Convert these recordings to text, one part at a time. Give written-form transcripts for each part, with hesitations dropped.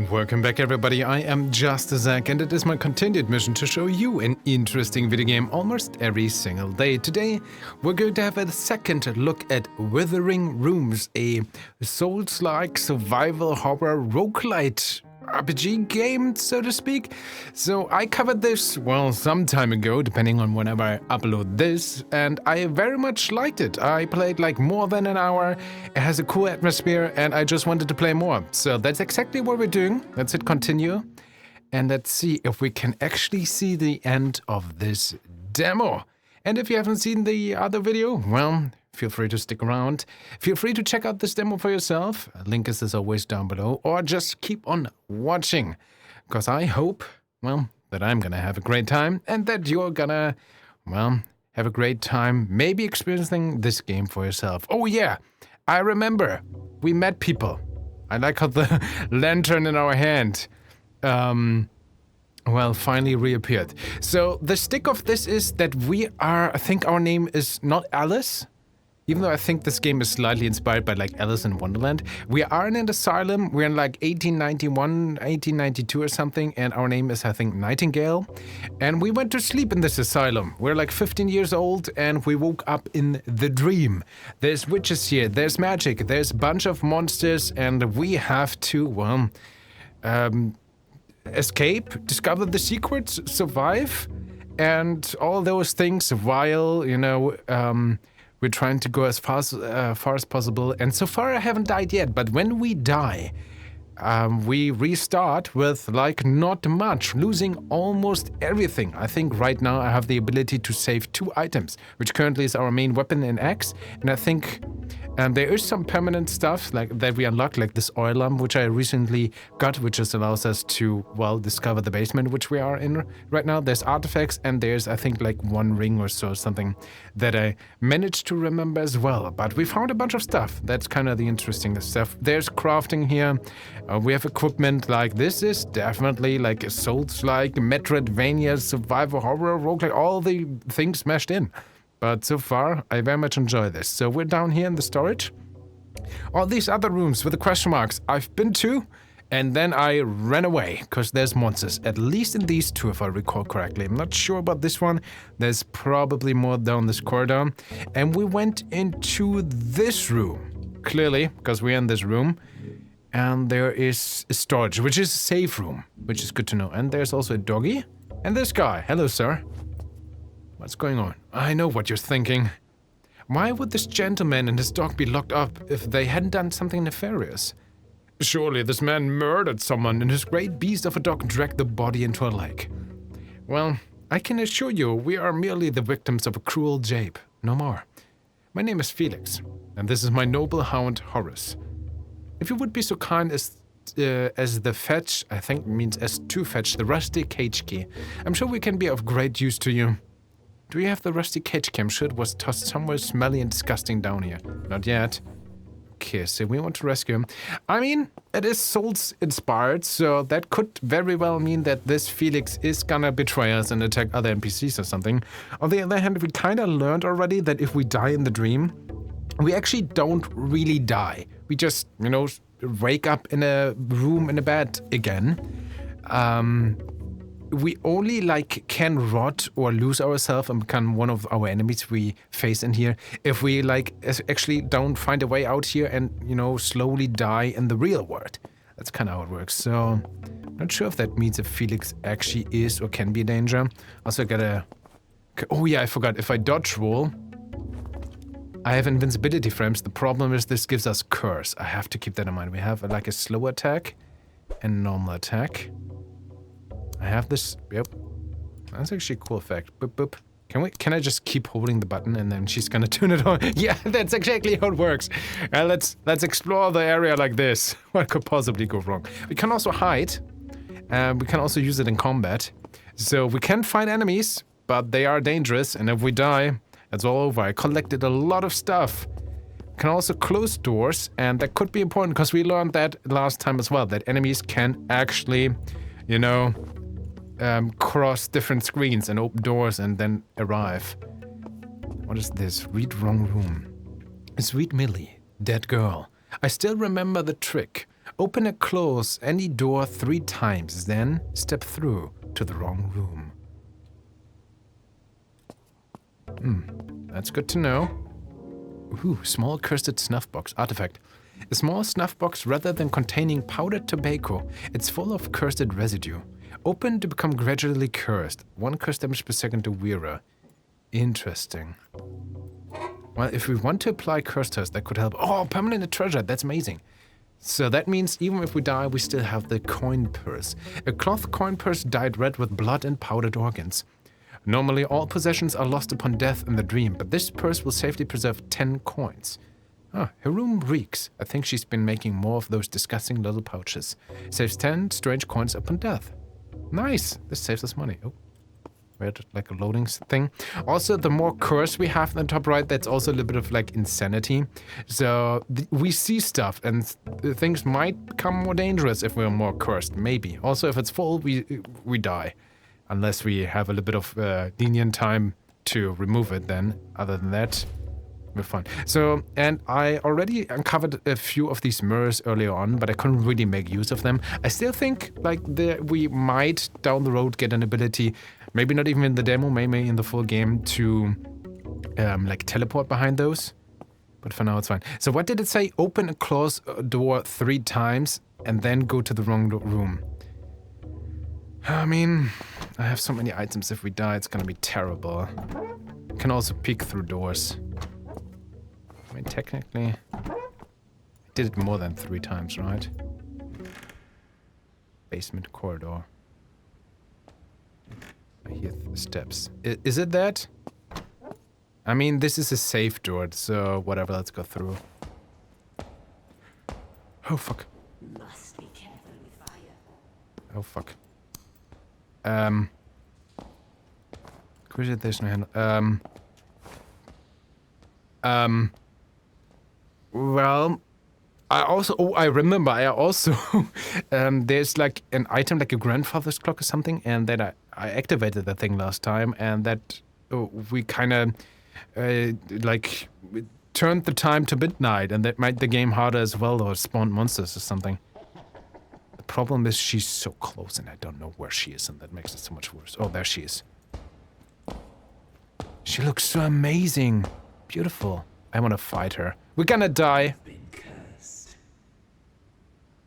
Welcome back everybody, I am JustDaZack and it is my continued mission to show you an interesting video game almost every single day. Today we're going to have a second look at Withering Rooms, a Soulslike survival horror roguelite RPG game, so to speak. So I covered this, well, some time ago, depending on whenever I upload this, and I very much liked it. I played like more than an hour, it has a cool atmosphere, and I just wanted to play more. So that's exactly what we're doing. Let's hit continue, and let's see if we can actually see the end of this demo. And if you haven't seen the other video, well, feel free to stick around. Feel free to check out this demo for yourself. Link is as always down below, or just keep on watching. Because I hope, well, that I'm gonna have a great time and that you're gonna, well, have a great time maybe experiencing this game for yourself. Oh yeah, I remember, we met people. I like how the lantern in our hand, well, finally reappeared. So the stick of this is that we are, I think our name is not Alice, even though I think this game is slightly inspired by like Alice in Wonderland. We are in an asylum, we're in like 1891, 1892 or something, and our name is, I think, Nightingale. And we went to sleep in this asylum. We're like 15 years old and we woke up in the dream. There's witches here, there's magic, there's a bunch of monsters, and we have to, well, escape, discover the secrets, survive, and all those things while, you know, we're trying to go as far as possible. And so far I haven't died yet, but when we die, we restart with like not much, losing almost everything. I think right now I have the ability to save 2 items, which currently is our main weapon and axe. And I think there is some permanent stuff like that we unlock, like this oil lamp, which I recently got, which just allows us to, well, discover the basement, which we are in right now. There's artifacts, and there's, I think, like 1 ring or so, something that I managed to remember as well. But we found a bunch of stuff. That's kind of the interesting stuff. There's crafting here. We have equipment. Like, this is definitely like a Souls-like, Metroidvania, survival horror, roguelike, all the things smashed in. But so far, I very much enjoy this. So we're down here in the storage. All these other rooms with the question marks I've been to, and then I ran away, because there's monsters. At least in these 2, if I recall correctly. I'm not sure about this one. There's probably more down this corridor. And we went into this room, clearly, because we're in this room. And there is a storage, which is a safe room, which is good to know. And there's also a doggy. And this guy. Hello, sir. What's going on? I know what you're thinking. Why would this gentleman and his dog be locked up if they hadn't done something nefarious? Surely this man murdered someone and his great beast of a dog dragged the body into a lake. Well, I can assure you we are merely the victims of a cruel jape, no more. My name is Felix, and this is my noble hound Horace. If you would be so kind as the fetch, I think means as to fetch the rusty cage key, I'm sure we can be of great use to you. Do you have the rusty cage key? I'm sure it was tossed somewhere smelly and disgusting down here. Not yet. Okay, so we want to rescue him. I mean, it is Souls inspired, so that could very well mean that this Felix is gonna betray us and attack other NPCs or something. On the other hand, we kinda learned already that if we die in the dream, we actually don't really die. We just, you know, wake up in a room in a bed again. We only like can rot or lose ourselves and become one of our enemies we face in here if we like actually don't find a way out here and, you know, slowly die in the real world. That's kind of how it works. So I'm not sure if that means if Felix actually is or can be a danger. Also gotta, oh yeah, I forgot, if I dodge roll, I have invincibility frames. The problem is this gives us curse. I have to keep that in mind. We have like a slow attack and normal attack. I have this, yep. That's actually a cool effect. Boop, boop. Can I just keep holding the button and then she's gonna turn it on? Yeah, that's exactly how it works. Let's explore the area like this. What could possibly go wrong? We can also hide. We can also use it in combat. So we can fight enemies, but they are dangerous, and if we die, it's all over. I collected a lot of stuff. Can also close doors, and that could be important because we learned that last time as well, that enemies can actually, you know, cross different screens and open doors and then arrive. What is this? Read wrong room. Sweet Millie, dead girl. I still remember the trick. Open and close any door 3 times, then step through to the wrong room. That's good to know. Ooh, small cursed snuff box artifact. A small snuff box rather than containing powdered tobacco. It's full of cursed residue. Open to become gradually cursed. 1 curse damage per second to wearer. Interesting. Well, if we want to apply curse to us, that could help. Oh, permanent treasure. That's amazing. So that means even if we die, we still have the coin purse. A cloth coin purse dyed red with blood and powdered organs. Normally, all possessions are lost upon death in the dream, but this purse will safely preserve 10 coins. Ah, her room reeks. I think she's been making more of those disgusting little pouches. Saves 10 strange coins upon death. Nice! This saves us money. Oh, weird, like a loading thing. Also, the more curse we have in the top right, that's also a little bit of like insanity. So we see stuff, and things might become more dangerous if we're more cursed. Maybe. Also, if it's full, we die. Unless we have a little bit of lenient time to remove it then. Other than that, we're fine. So, and I already uncovered a few of these mirrors earlier on, but I couldn't really make use of them. I still think like we might down the road get an ability, maybe not even in the demo, maybe in the full game, to like teleport behind those. But for now it's fine. So what did it say? Open and close a door 3 times and then go to the wrong room. I mean, I have so many items. If we die, it's gonna be terrible. Can also peek through doors. I mean, technically, I did it more than 3 times, right? Basement corridor. I hear steps. Is it that? I mean, this is a safe door, so whatever, let's go through. Oh, fuck. Must be careful with fire. Oh, fuck. There's no handle. Well, I remember, there's like an item like a grandfather's clock or something, and that I activated that thing last time, and that we kind of, like, turned the time to midnight, and that made the game harder as well, or spawned monsters or something. The problem is she's so close, and I don't know where she is, and that makes it so much worse. Oh, there she is. She looks so amazing. Beautiful. I want to fight her. We're gonna die.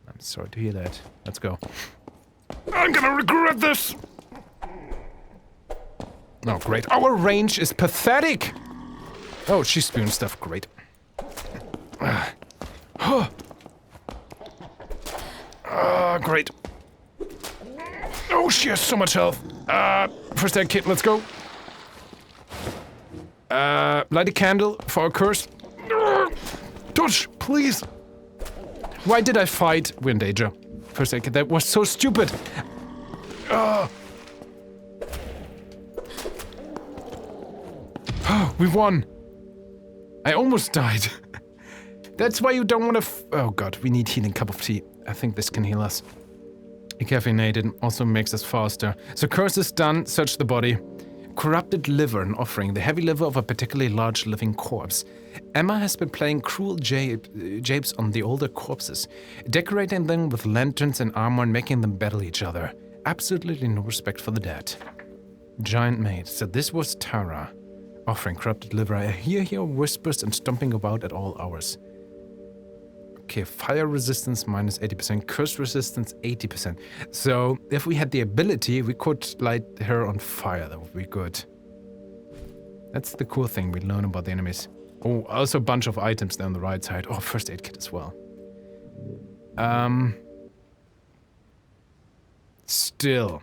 I'm sorry to hear that. Let's go. I'm gonna regret this! Oh, great. Our range is pathetic! Oh, she's spewing stuff. Great. Great. Oh, she has so much health. First aid kit, let's go. Light a candle for a curse. Dodge, please. Why did I fight? We're in danger. First aid kit, that was so stupid. We won. I almost died. That's why you don't want to oh god, we need healing cup of tea. I think this can heal us. Caffeinated also makes us faster. So curse is done, search the body. Corrupted liver, an offering, the heavy liver of a particularly large living corpse. Emma has been playing cruel japes on the older corpses, decorating them with lanterns and armor and making them battle each other. Absolutely no respect for the dead. Giant maid, so this was Tara. Offering corrupted liver, I hear whispers and stomping about at all hours. Okay, fire resistance minus 80%, curse resistance 80%. So if we had the ability, we could light her on fire. That would be good. That's the cool thing we learn about the enemies. Oh, also a bunch of items there on the right side. Oh, first aid kit as well. Still.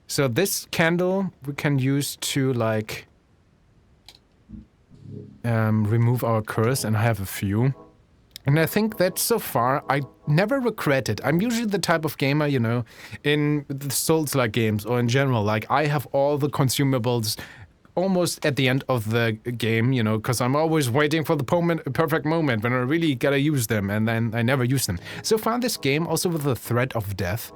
So this candle we can use to like remove our curse, and I have a few. And I think that so far, I never regret it. I'm usually the type of gamer, you know, in the Soulslike games or in general, like I have all the consumables almost at the end of the game, you know, because I'm always waiting for the perfect moment when I really gotta use them, and then I never use them. So far this game, also with the threat of death,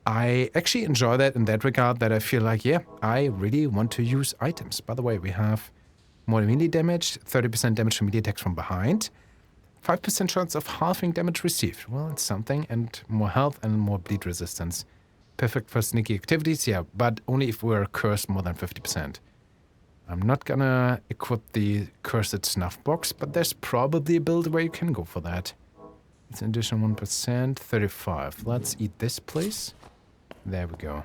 I actually enjoy that in that regard, that I feel like, yeah, I really want to use items. By the way, we have more melee damage, 30% damage to melee attacks from behind, 5% chance of halving damage received. Well, it's something. And more health and more bleed resistance. Perfect for sneaky activities, yeah, but only if we're cursed more than 50%. I'm not gonna equip the cursed snuff box, but there's probably a build where you can go for that. It's an additional 1%, 35. Let's eat this, please. There we go.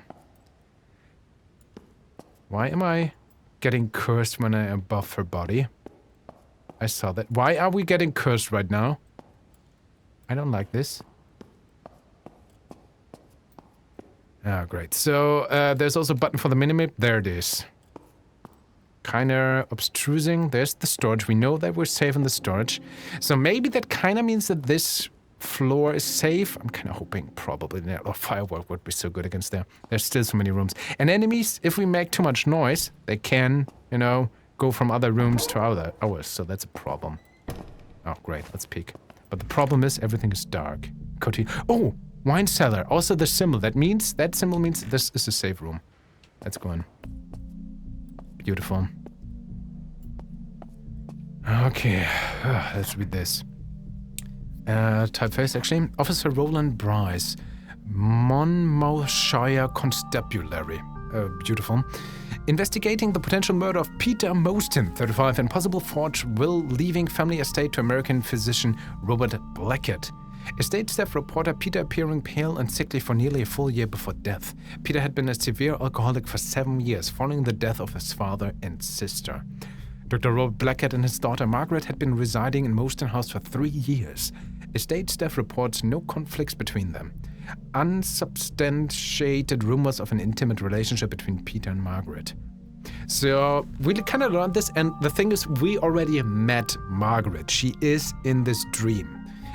Why am I getting cursed when I am above her body? I saw that. Why are we getting cursed right now? I don't like this. Ah, great. So, there's also a button for the minimap. There it is. Kinda obtrusing. There's the storage. We know that we're safe in the storage. So maybe that kinda means that this floor is safe. I'm kinda hoping probably. Oh, firework would be so good against there. There's still so many rooms. And enemies, if we make too much noise, they can, you know, go from other rooms to ours. So that's a problem. Oh, great. Let's peek. But the problem is everything is dark. Oh! Wine cellar. Also the symbol. That symbol means this is a safe room. Let's go in. Beautiful. Okay. Let's read this. Typeface, actually. Officer Roland Bryce. Monmouthshire Constabulary. Beautiful. Investigating the potential murder of Peter Mostyn, 35, and possible forged will leaving family estate to American physician Robert Blackett. Estate staff reported Peter appearing pale and sickly for nearly a full year before death. Peter had been a severe alcoholic for 7 years, following the death of his father and sister. Dr. Robert Blackett and his daughter Margaret had been residing in Mostyn House for 3 years. Estate staff reports no conflicts between them. Unsubstantiated rumors of an intimate relationship between Peter and Margaret. So, we kind of learned this, and the thing is, we already met Margaret. She is in this dream.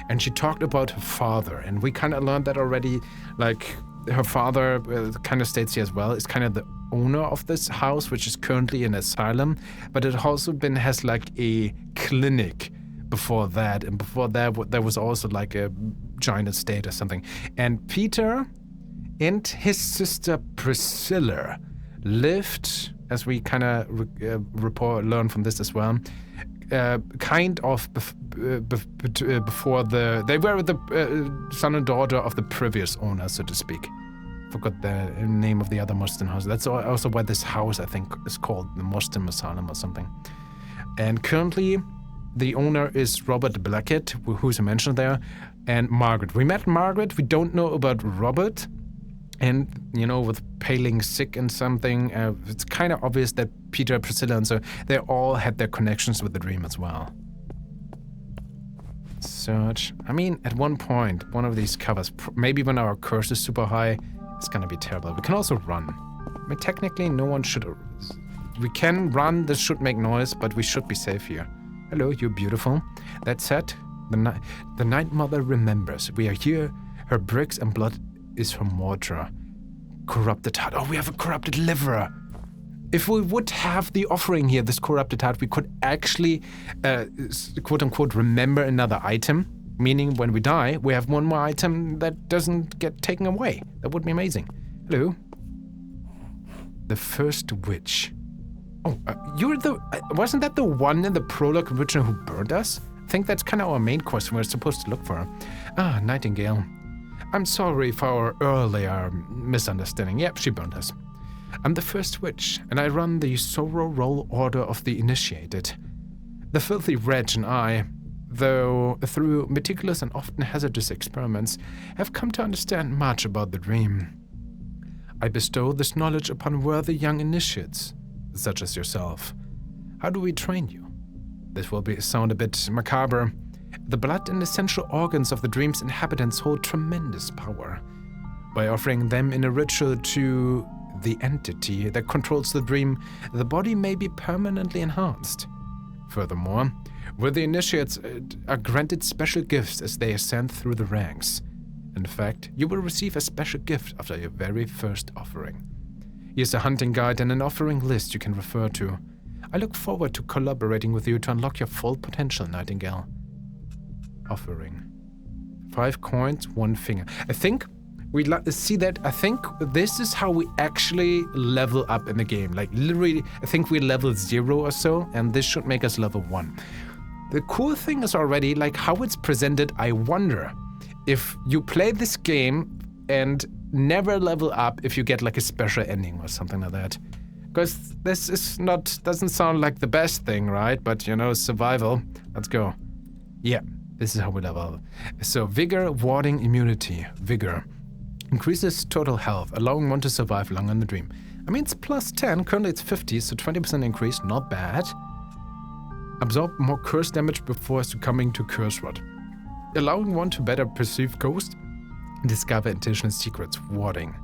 And she talked about her father, and we kind of learned that already, like, her father kind of states here as well, is kind of the owner of this house, which is currently an asylum, but it also has like a clinic before that, and before that there was also like a giant estate or something. And Peter and his sister Priscilla lived, as we kind of learn from this as well, kind of before they were the son and daughter of the previous owner, so to speak. Forgot the name of the other Mostyn house. That's also why this house, I think, is called the Mostyn Asylum or something. And currently, the owner is Robert Blackett, who's mentioned there, and Margaret. We met Margaret. We don't know about Robert. And, you know, with paling sick and something, it's kind of obvious that Peter, Priscilla, and so they all had their connections with the dream as well. Search. I mean, at one point, one of these covers, maybe when our curse is super high, it's gonna be terrible. We can also run. I mean, technically, no one should... We can run, this should make noise, but we should be safe here. Hello, you're beautiful. That said, the Night Mother remembers. We are here, her bricks and blood is her mortar. Corrupted heart. Oh, we have a corrupted liver. If we would have the offering here, this corrupted heart, we could actually, quote-unquote, remember another item. Meaning, when we die, we have one more item that doesn't get taken away. That would be amazing. Hello? The first witch. Oh, you're the... wasn't that the one in the prologue original who burned us? I think that's kind of our main quest. We're supposed to look for her. Ah, Nightingale. I'm sorry for our earlier misunderstanding. Yep, she burned us. I'm the first witch, and I run the Sorrow Roll Order of the Initiated. The filthy wretch and I, though through meticulous and often hazardous experiments, have come to understand much about the dream. I bestow this knowledge upon worthy young initiates, such as yourself. How do we train you? This will sound a bit macabre. The blood and essential organs of the dream's inhabitants hold tremendous power. By offering them in a ritual to the entity that controls the dream, the body may be permanently enhanced. Furthermore, worthy initiates are granted special gifts as they ascend through the ranks. In fact, you will receive a special gift after your very first offering. Here's a hunting guide and an offering list you can refer to. I look forward to collaborating with you to unlock your full potential, Nightingale. Offering. 5 coins, 1 finger. I think we see that. I think this is how we actually level up in the game. Like literally, I think we're level 0 or so, and this should make us level 1. the cool thing is already like how it's presented. I wonder if you play this game and never level up if you get like a special ending or something like that. Because this is doesn't sound like the best thing, right? But you know, survival. Let's go. Yeah, this is how we level up. So vigor, warding, immunity. Vigor increases total health, allowing one to survive longer in the dream. I mean, it's plus 10, currently it's 50, so 20% increase, not bad. Absorb more curse damage before succumbing to curse rot, allowing one to better perceive ghosts and discover additional secrets. Warding.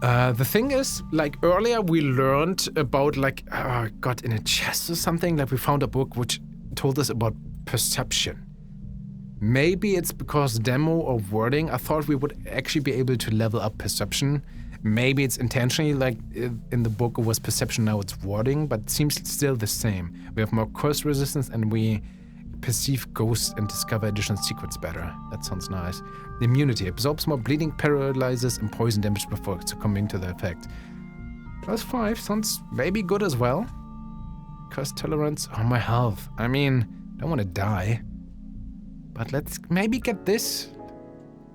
The thing is, like earlier we learned about like, in a chest or something, like we found a book which told us about perception. Maybe it's because demo or wording, I thought we would actually be able to level up perception. Maybe it's intentionally like in the book it was perception, now it's warding, but it seems still the same. We have more curse resistance and we perceive ghosts and discover additional secrets better. That sounds nice. The immunity absorbs more bleeding, paralyzes, and poison damage before succumbing to the effect. Plus 5 sounds maybe good as well. Curse tolerance. Oh, my health. I mean, I don't want to die. But let's maybe get this.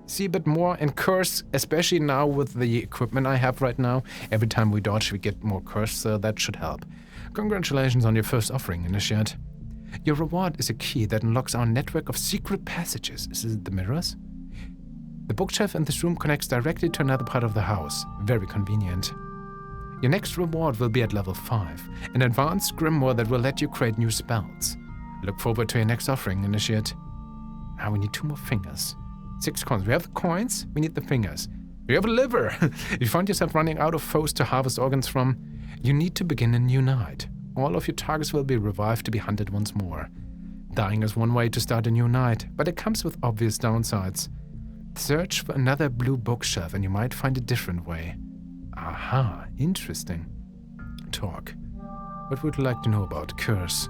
See a bit more. And curse, especially now with the equipment I have right now. Every time we dodge, we get more curse, so that should help. Congratulations on your first offering, Initiate. Your reward is a key that unlocks our network of secret passages. Is it the mirrors? The bookshelf in this room connects directly to another part of the house. Very convenient. Your next reward will be at level 5, an advanced grimoire that will let you create new spells. Look forward to your next offering, Initiate. Now we need 2 more fingers. 6 coins. We have the coins, we need the fingers. We have a liver! If you find yourself running out of foes to harvest organs from, you need to begin a new night. All of your targets will be revived to be hunted once more. Dying is one way to start a new night, but it comes with obvious downsides. Search for another blue bookshelf and you might find a different way. Aha, interesting. Talk. What would you like to know about Curse?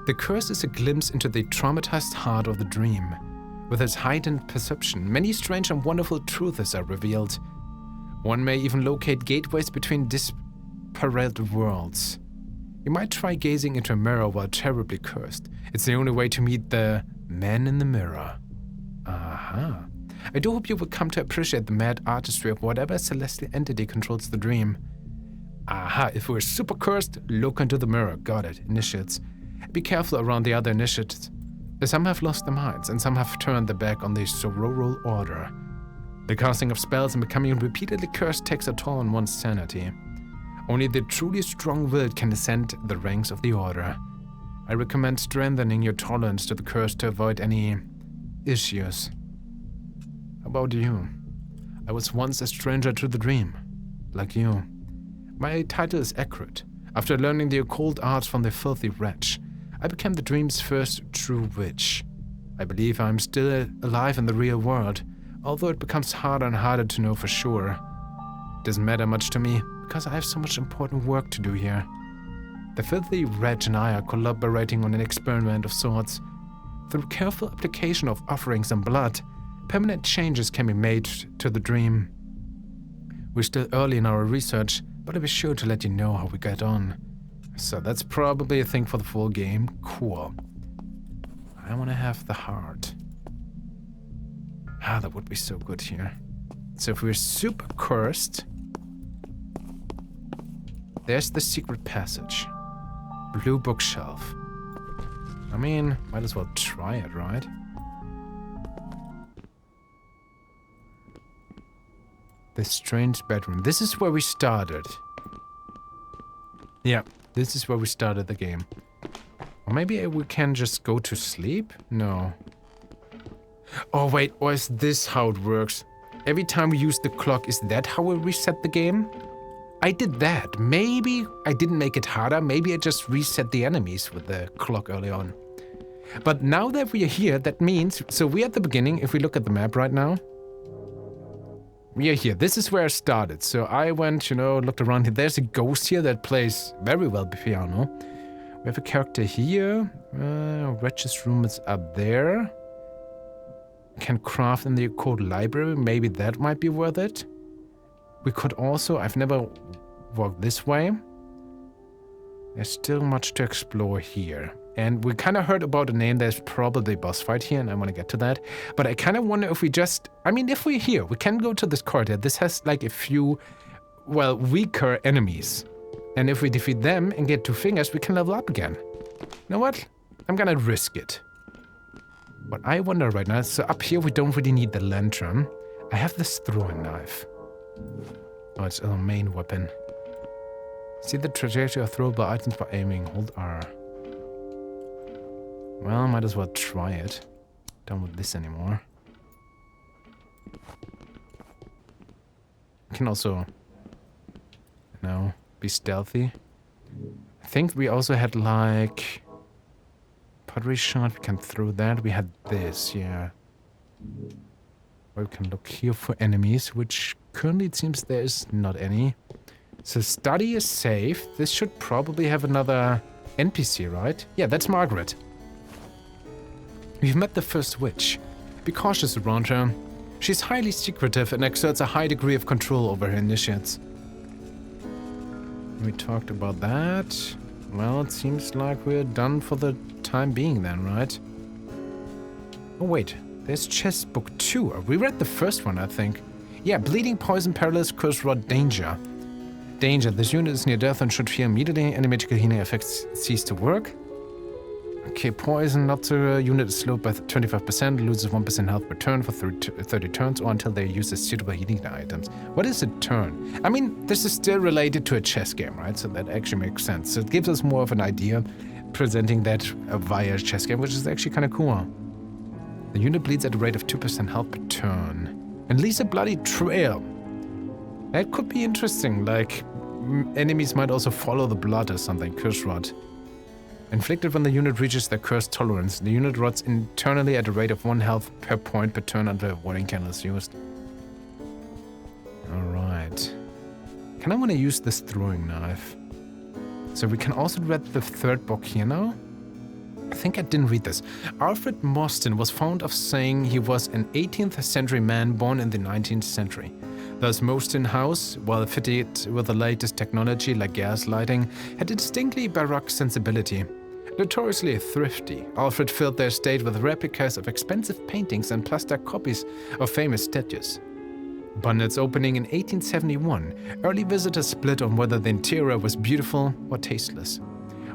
The Curse is a glimpse into the traumatized heart of the dream. With its heightened perception, many strange and wonderful truths are revealed. One may even locate gateways between disparate worlds. You might try gazing into a mirror while terribly cursed. It's the only way to meet the man in the mirror. Aha. I do hope you will come to appreciate the mad artistry of whatever celestial entity controls the dream. Aha, if we're super cursed, look into the mirror. Got it, initiates. Be careful around the other initiates. Some have lost their minds, and some have turned their back on the sororal order. The casting of spells and becoming repeatedly cursed takes a toll on one's sanity. Only the truly strong-willed can ascend the ranks of the order. I recommend strengthening your tolerance to the curse to avoid any issues. How about you? I was once a stranger to the dream, like you. My title is accurate. After learning the occult arts from the filthy wretch, I became the dream's first true witch. I believe I'm still alive in the real world, although it becomes harder and harder to know for sure. It doesn't matter much to me, because I have so much important work to do here. The filthy wretch and I are collaborating on an experiment of sorts. Through careful application of offerings and blood, permanent changes can be made to the dream. We're still early in our research, but I'll be sure to let you know how we get on. So that's probably a thing for the full game. Cool. I want to have the heart. Ah, that would be so good here. So if we're super cursed, there's the secret passage. Blue bookshelf. I mean, might as well try it, right? The strange bedroom. This is where we started. Yeah, this is where we started the game. Or maybe we can just go to sleep? No. Oh wait, or is this how it works? Every time we use the clock, is that how we reset the game? I did that. Maybe I didn't make it harder. Maybe I just reset the enemies with the clock early on. But now that we are here, that means... So we're at the beginning, if we look at the map right now. We are here. This is where I started. So I went, looked around here. There's a ghost here that plays very well piano. We have a character here. Wretch's room is up there. Can craft in the occult library. Maybe that might be worth it. We could also... I've never walked this way. There's still much to explore here. And we kind of heard about a name. There's probably a boss fight here, and I want to get to that. But I kind of wonder if we just... I mean, if we're here, we can go to this corridor. This has like a few, well, weaker enemies. And if we defeat them and get 2 fingers, we can level up again. You know what? I'm gonna risk it. But I wonder right now, so up here we don't really need the lantern. I have this throwing knife. Oh, it's our main weapon. See the trajectory of throwable items by aiming. Hold R. Well, might as well try it. Don't want this anymore. Can also, you know, be stealthy. I think we also had like pottery shot. We can throw that. We had this, yeah. Or we can look here for enemies, which currently it seems there is not any. So study is safe. This should probably have another NPC, right? Yeah, that's Margaret. We've met the first witch. Be cautious around her. She's highly secretive and exerts a high degree of control over her initiates. We talked about that. Well, it seems like we're done for the time being then, right? Oh wait, there's chest book 2. We read the first one, I think. Yeah, bleeding, poison, paralysis, curse, rot, danger. Danger. This unit is near death and should fear immediately. Any magical healing effects cease to work. Okay, poison. Not the unit is slowed by 25%. Loses 1% health per turn for 30 turns or until they use suitable healing items. What is a turn? I mean, this is still related to a chess game, right? So that actually makes sense. So it gives us more of an idea presenting that via a chess game, which is actually kind of cool. The unit bleeds at a rate of 2% health per turn. And leaves a bloody trail. That could be interesting, like enemies might also follow the blood or something. Curse rot. Inflicted when the unit reaches their curse tolerance. The unit rots internally at a rate of 1 health per point per turn until a warning candle is used. Alright. Kind of want to use this throwing knife. So we can also read the 3rd book here now. I think I didn't read this. Alfred Mostyn was fond of saying he was an 18th century man born in the 19th century. Thus, Mostyn House, while fitted with the latest technology like gas lighting, had a distinctly baroque sensibility. Notoriously thrifty, Alfred filled their estate with replicas of expensive paintings and plaster copies of famous statues. Upon its opening in 1871, early visitors split on whether the interior was beautiful or tasteless.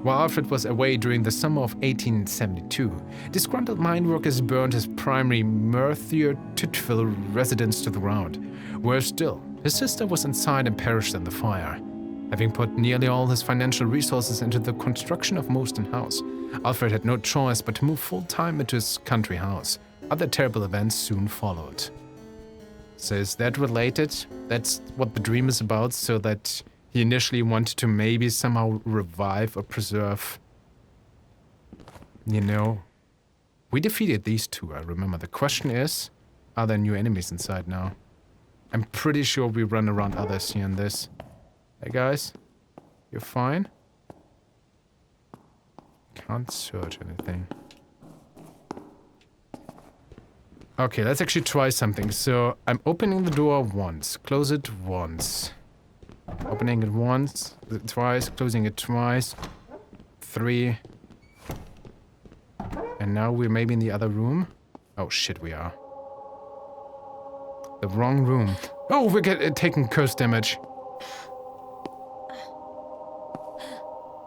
While Alfred was away during the summer of 1872, disgruntled mine workers burned his primary Merthyr Tydfil residence to the ground. Worse still, his sister was inside and perished in the fire. Having put nearly all his financial resources into the construction of Mostyn House, Alfred had no choice but to move full-time into his country house. Other terrible events soon followed. So is that related? That's what the dream is about, so that he initially wanted to maybe somehow revive or preserve, you know. We defeated these 2, I remember. The question is, are there new enemies inside now? I'm pretty sure we run around others here in this. Hey guys, you're fine? Can't search anything. Okay, let's actually try something. So I'm opening the door once, close it once. Opening it once, twice, closing it twice. 3. And now we're maybe in the other room. Oh shit, we are. The wrong room. Oh, we're taking curse damage.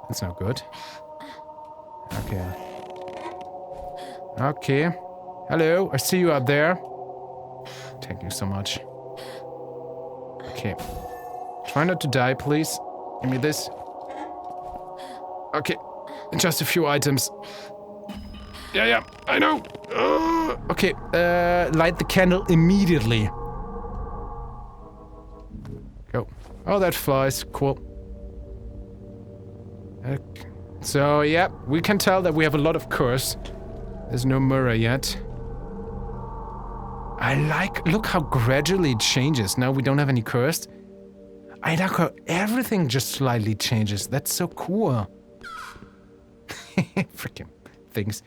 That's not good. Okay. Okay. Hello, I see you up there. Thank you so much. Okay. Try not to die, please. Give me this. Okay. Just a few items. Yeah, I know. Okay, light the candle immediately. Go. Oh, that flies. Cool. Okay. So, yeah, we can tell that we have a lot of curse. There's no mirror yet. Look how gradually it changes. Now we don't have any curse. I like how everything just slightly changes. That's so cool. Freaking things.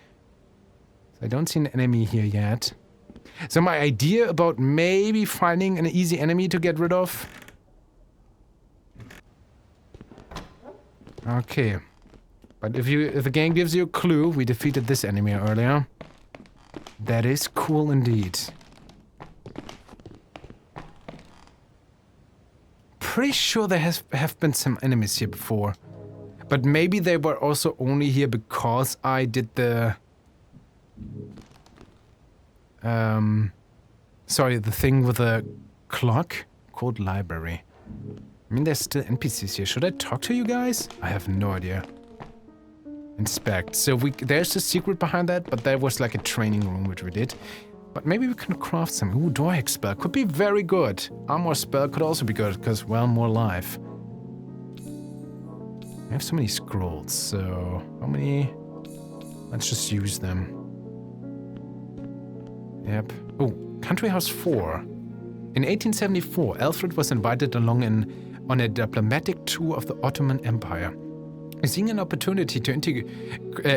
I don't see an enemy here yet. So my idea about maybe finding an easy enemy to get rid of. Okay. But if the game gives you a clue, we defeated this enemy earlier. That is cool indeed. Pretty sure there have been some enemies here before. But maybe they were also only here because I did the... Sorry, the thing with the clock called library. I mean, there's still NPCs here. Should I talk to you guys? I have no idea. Inspect. So there's a secret behind that, but there was like a training room which we did. But maybe we can craft some. Ooh, Doorhack spell could be very good. Armor spell could also be good because, well, more life. I have so many scrolls, so how many? Let's just use them. Yep. Oh, Country House 4. In 1874, Alfred was invited along on a diplomatic tour of the Ottoman Empire. Seeing an opportunity to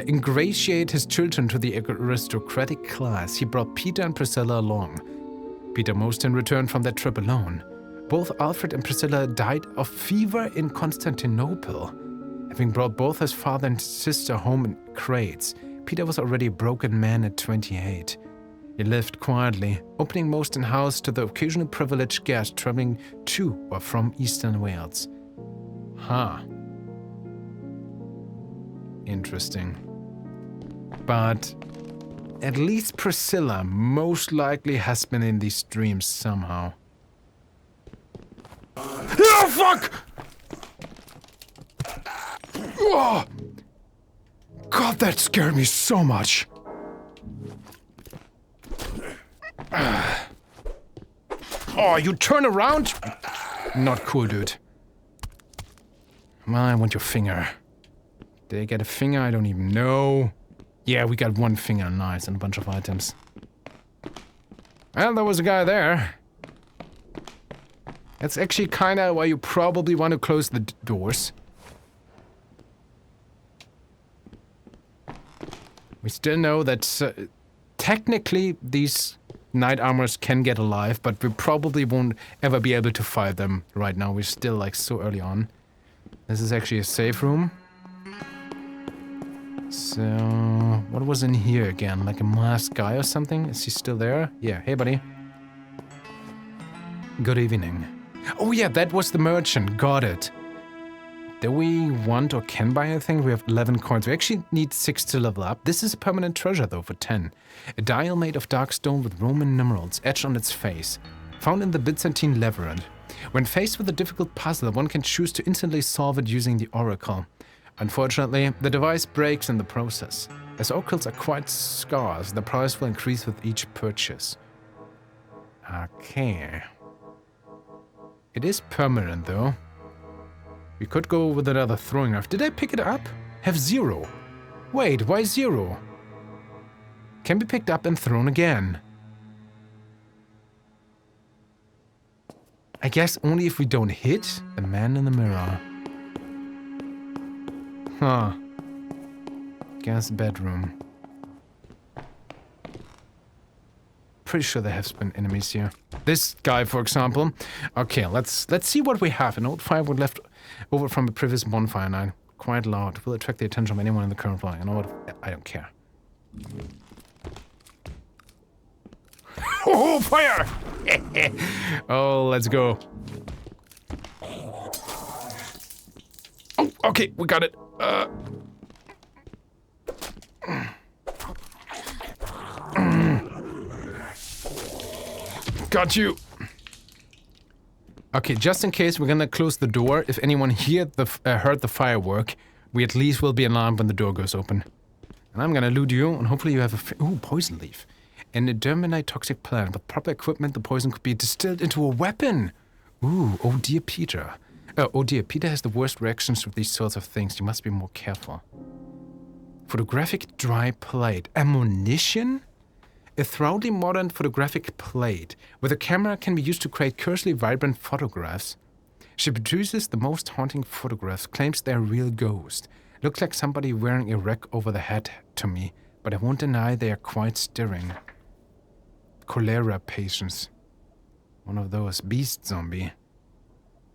ingratiate his children to the aristocratic class, he brought Peter and Priscilla along. Peter Mostyn returned from that trip alone. Both Alfred and Priscilla died of fever in Constantinople. Having brought both his father and sister home in crates, Peter was already a broken man at 28. He lived quietly, opening Mostyn House to the occasional privileged guest traveling to or from Eastern Wales. Huh. Interesting. But at least Priscilla most likely has been in these dreams somehow. Oh, fuck! Oh! God, that scared me so much. Oh, you turn around? Not cool, dude. Well, I want your finger. Did I get a finger? I don't even know. Yeah, we got one finger. Nice, and a bunch of items. Well, there was a guy there. That's actually kinda why you probably want to close the doors. We still know that technically these knight armors can get alive, but we probably won't ever be able to fight them right now. We're still like so early on. This is actually a safe room. So, what was in here again? Like a masked guy or something? Is he still there? Yeah, hey buddy. Good evening. Oh yeah, that was the merchant. Got it. Do we want or can buy anything? We have 11 coins. We actually need 6 to level up. This is a permanent treasure though for 10. A dial made of dark stone with Roman numerals etched on its face. Found in the Byzantine labyrinth. When faced with a difficult puzzle, one can choose to instantly solve it using the oracle. Unfortunately, the device breaks in the process. As oracles are quite scarce, the price will increase with each purchase. Okay. It is permanent though. We could go with another throwing knife. Did I pick it up? Have 0. Wait, why 0? Can be picked up and thrown again. I guess only if we don't hit the man in the mirror. Huh. Guess bedroom. Pretty sure there have been enemies here. This guy, for example. Okay, let's see what we have. An old firewood left over from a previous bonfire night. Quite loud. Will attract the attention of anyone in the current floor. You know what? I don't care. Oh, fire! Oh, let's go. Oh, okay, we got it. Got you. Okay, just in case, we're gonna close the door. If anyone heard the firework, we at least will be alarmed when the door goes open. And I'm gonna loot you, and hopefully you have a ooh, poison leaf. And a terminate toxic plant. With proper equipment, the poison could be distilled into a weapon. Ooh, oh dear Peter. Oh dear, Peter has the worst reactions to these sorts of things. You must be more careful. Photographic dry plate. Ammunition? A thoroughly modern photographic plate with a camera can be used to create curiously vibrant photographs. She produces the most haunting photographs, claims they're real ghosts. Looks like somebody wearing a wreck over the head to me, but I won't deny they are quite stirring. Cholera patients. One of those beast zombie.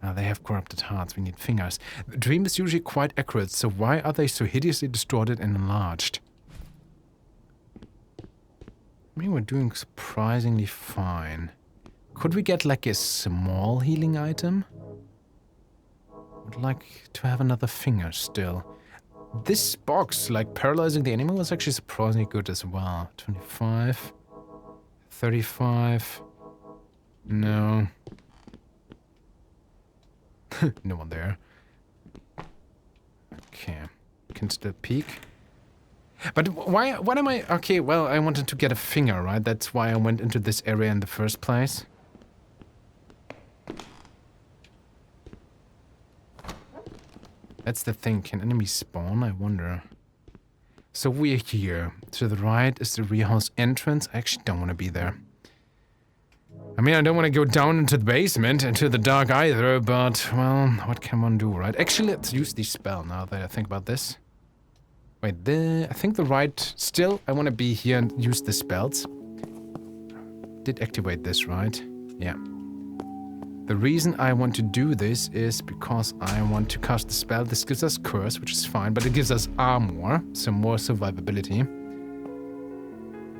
They have corrupted hearts. We need fingers. The dream is usually quite accurate, so why are they so hideously distorted and enlarged? I mean, we're doing surprisingly fine. Could we get like a small healing item? Would like to have another finger still. This box, like paralyzing the enemy, was actually surprisingly good as well. 25. 35. No. No one there. Okay. Can still peek. But why? What am I? Okay, well, I wanted to get a finger, right? That's why I went into this area in the first place. That's the thing. Can enemies spawn? I wonder. So we're here. To the right is the rear house entrance. I actually don't want to be there. I mean, I don't want to go down into the basement, into the dark either, but, well, what can one do, right? Actually, let's use the spell now that I think about this. Wait, I think the right... Still, I want to be here and use the spells. Did activate this, right? Yeah. The reason I want to do this is because I want to cast the spell. This gives us curse, which is fine, but it gives us armor, so more survivability.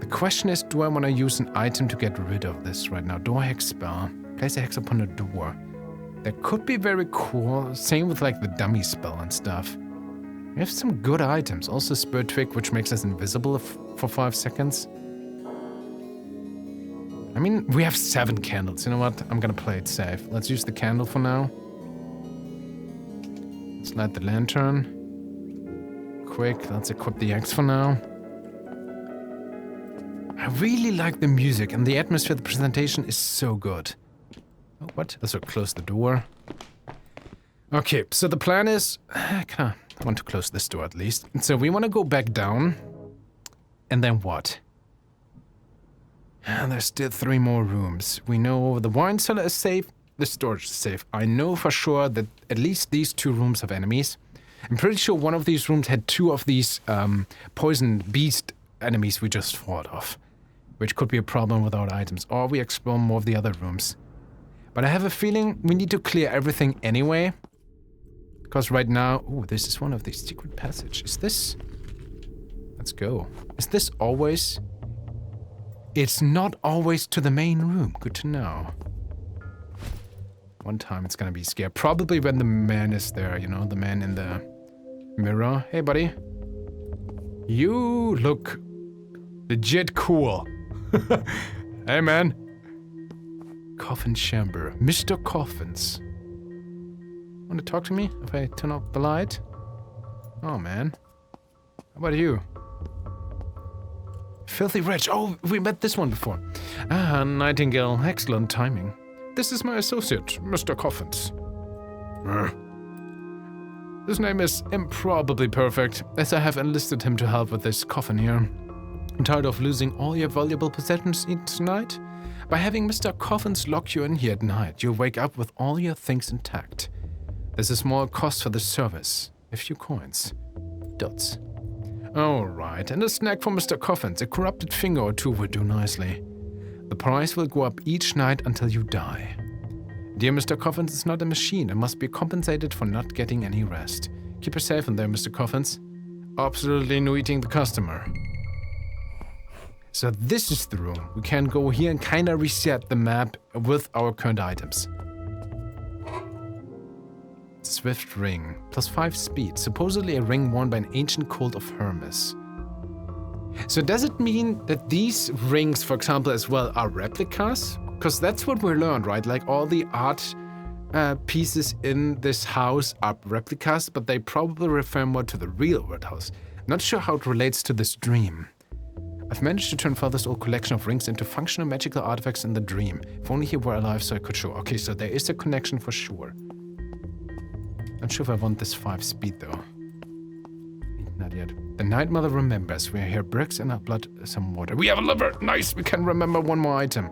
The question is, do I want to use an item to get rid of this right now? Door hex spell. Place a hex upon a door. That could be very cool. Same with like the dummy spell and stuff. We have some good items. Also Spur Twig, which makes us invisible for 5 seconds. I mean, we have 7 candles. You know what? I'm gonna play it safe. Let's use the candle for now. Let's light the lantern. Quick, let's equip the axe for now. I really like the music and the atmosphere of the presentation is so good. Oh, what? So close the door. Okay, so the plan is... I want to close this door at least. So we want to go back down. And then what? And there's still 3 more rooms. We know the wine cellar is safe. The storage is safe. I know for sure that at least these 2 rooms have enemies. I'm pretty sure one of these rooms had 2 of these poison beast enemies we just fought off. Which could be a problem with our items. Or we explore more of the other rooms. But I have a feeling we need to clear everything anyway. Because right now... Ooh, this is one of the secret passages. Is this... Let's go. Is this always... It's not always to the main room. Good to know. One time it's gonna be scary. Probably when the man is there, you know? The man in the mirror. Hey, buddy. You look legit cool. Hey, man. Coffin chamber. Mr. Coffins. Want to talk to me if I turn off the light? Oh, man. How about you? Filthy wretch. Oh, we met this one before. Ah, Nightingale. Excellent timing. This is my associate, Mr. Coffins. His name is improbably perfect, as I have enlisted him to help with this coffin here. I'm tired of losing all your valuable possessions each night? By having Mr. Coffins lock you in here at night, you'll wake up with all your things intact. There's a small cost for the service. A few coins. Dots. Alright, and a snack for Mr. Coffins. A corrupted finger or 2 would do nicely. The price will go up each night until you die. Dear Mr. Coffins is not a machine and must be compensated for not getting any rest. Keep yourself in there, Mr. Coffins. Absolutely no eating the customer. So this is the room. We can go here and kind of reset the map with our current items. Swift ring. Plus 5 speed. Supposedly a ring worn by an ancient cult of Hermes. So does it mean that these rings, for example, as well, are replicas? Because that's what we learned, right? Like all the art pieces in this house are replicas, but they probably refer more to the real world house. Not sure how it relates to this dream. I've managed to turn Father's old collection of rings into functional magical artifacts in the dream. If only he were alive so I could show. Okay, so there is a connection for sure. Not sure if I want this 5 speed though. Not yet. The Night Mother remembers. We hear bricks in our blood, some water. We have a liver! Nice! We can remember 1 more item.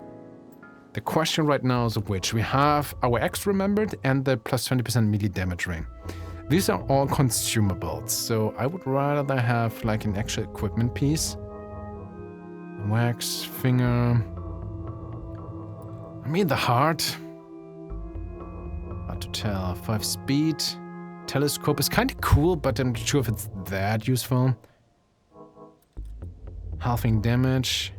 The question right now is which. We have our X remembered and the plus 20% melee damage ring. These are all consumables, so I would rather have like an actual equipment piece. Wax, finger. I mean the heart. Hard to tell. 5 speed. Telescope is kind of cool, but I'm not sure if it's that useful. Halving damage.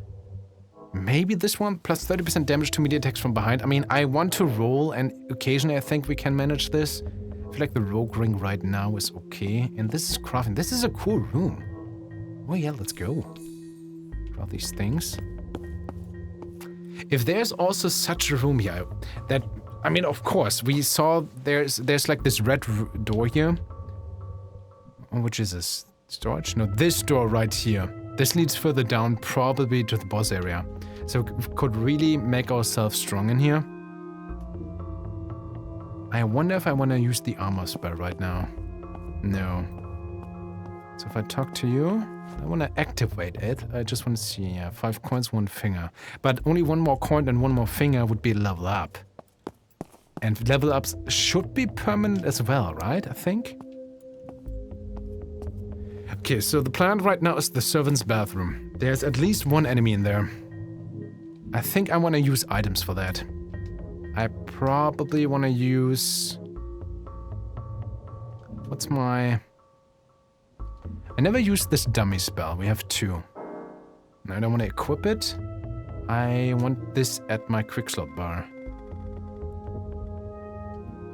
Maybe this one, plus 30% damage to melee attacks from behind. I mean, I want to roll, and occasionally I think we can manage this. I feel like the rogue ring right now is okay. And this is crafting. This is a cool room. Oh yeah, let's go. Craft these things. If there's also such a room here, that, I mean, of course, we saw there's like this red door here. Oh, which is this? Storage? No, this door right here. This leads further down, probably to the boss area. So we could really make ourselves strong in here. I wonder if I want to use the armor spell right now. No. So if I talk to you, I want to activate it. I just want to see, yeah, 5 coins, 1 finger. But only 1 more coin and 1 more finger would be level up. And level ups should be permanent as well, right? I think. Okay, so the plan right now is the servant's bathroom. There's at least 1 enemy in there. I think I want to use items for that. I probably want to use... What's my... I never used this dummy spell. We have 2. I don't want to equip it. I want this at my quick slot bar.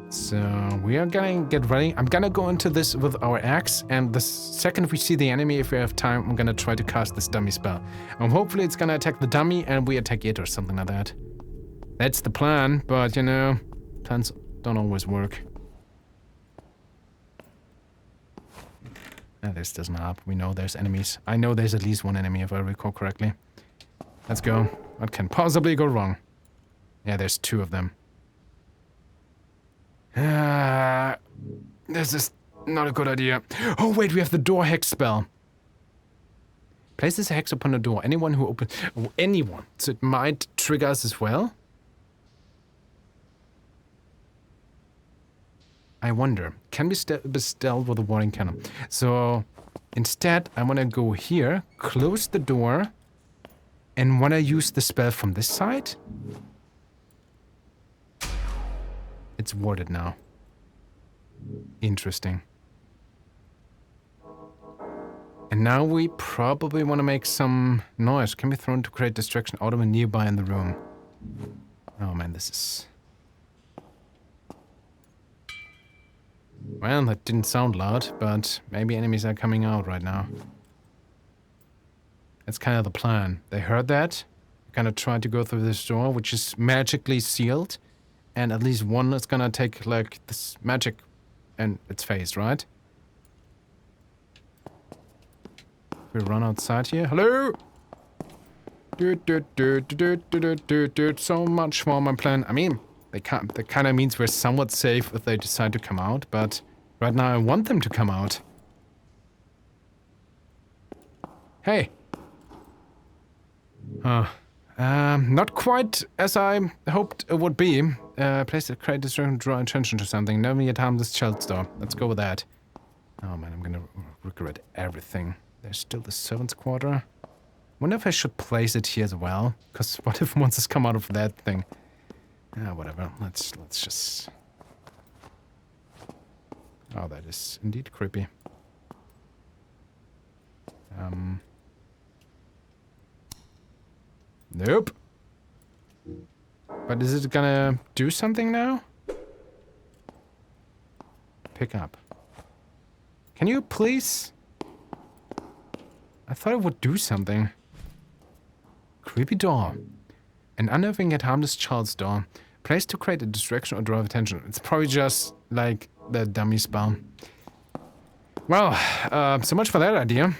So we are gonna get ready. I'm gonna go into this with our axe, and the second we see the enemy, if we have time, I'm gonna try to cast this dummy spell. And hopefully it's gonna attack the dummy and we attack it or something like that. That's the plan, but you know, plans don't always work. This doesn't help. We know there's enemies. I know there's at least 1 enemy if I recall correctly. Let's go. What can possibly go wrong? Yeah, there's 2 of them. This is not a good idea. Oh wait, we have the door hex spell. Places a hex upon a door. Anyone who opens... Oh, anyone. So it might trigger us as well. I wonder. Can be stealth with a warning cannon. So instead, I want to go here, close the door, and want to use the spell from this side. It's warded now. Interesting. And now we probably want to make some noise. Can be thrown to create distraction out of a nearby in the room. Oh man, this is... Well, that didn't sound loud, but maybe enemies are coming out right now. That's kind of the plan. They heard that. We're gonna try to go through this door, which is magically sealed. And at least one is gonna take, like, this magic in its face, right? We run outside here. Hello? So much for my plan. I mean, that kind of means we're somewhat safe if they decide to come out, but right now I want them to come out. Hey. Not quite as I hoped it would be. Place a crate distraction to draw attention to something. Never yet harm this child's door. Let's go with that. Oh man, I'm gonna regret everything. There's still the servant's quarter. Wonder if I should place it here as well. Because what if monsters come out of that thing? Whatever. Let's just... Oh, that is indeed creepy. Nope. But is it gonna do something now? Pick up. Can you please? I thought it would do something. Creepy door. An unnerving yet harmless child's door. Placed to create a distraction or draw attention. It's probably just like the dummy spell. Well, so much for that idea.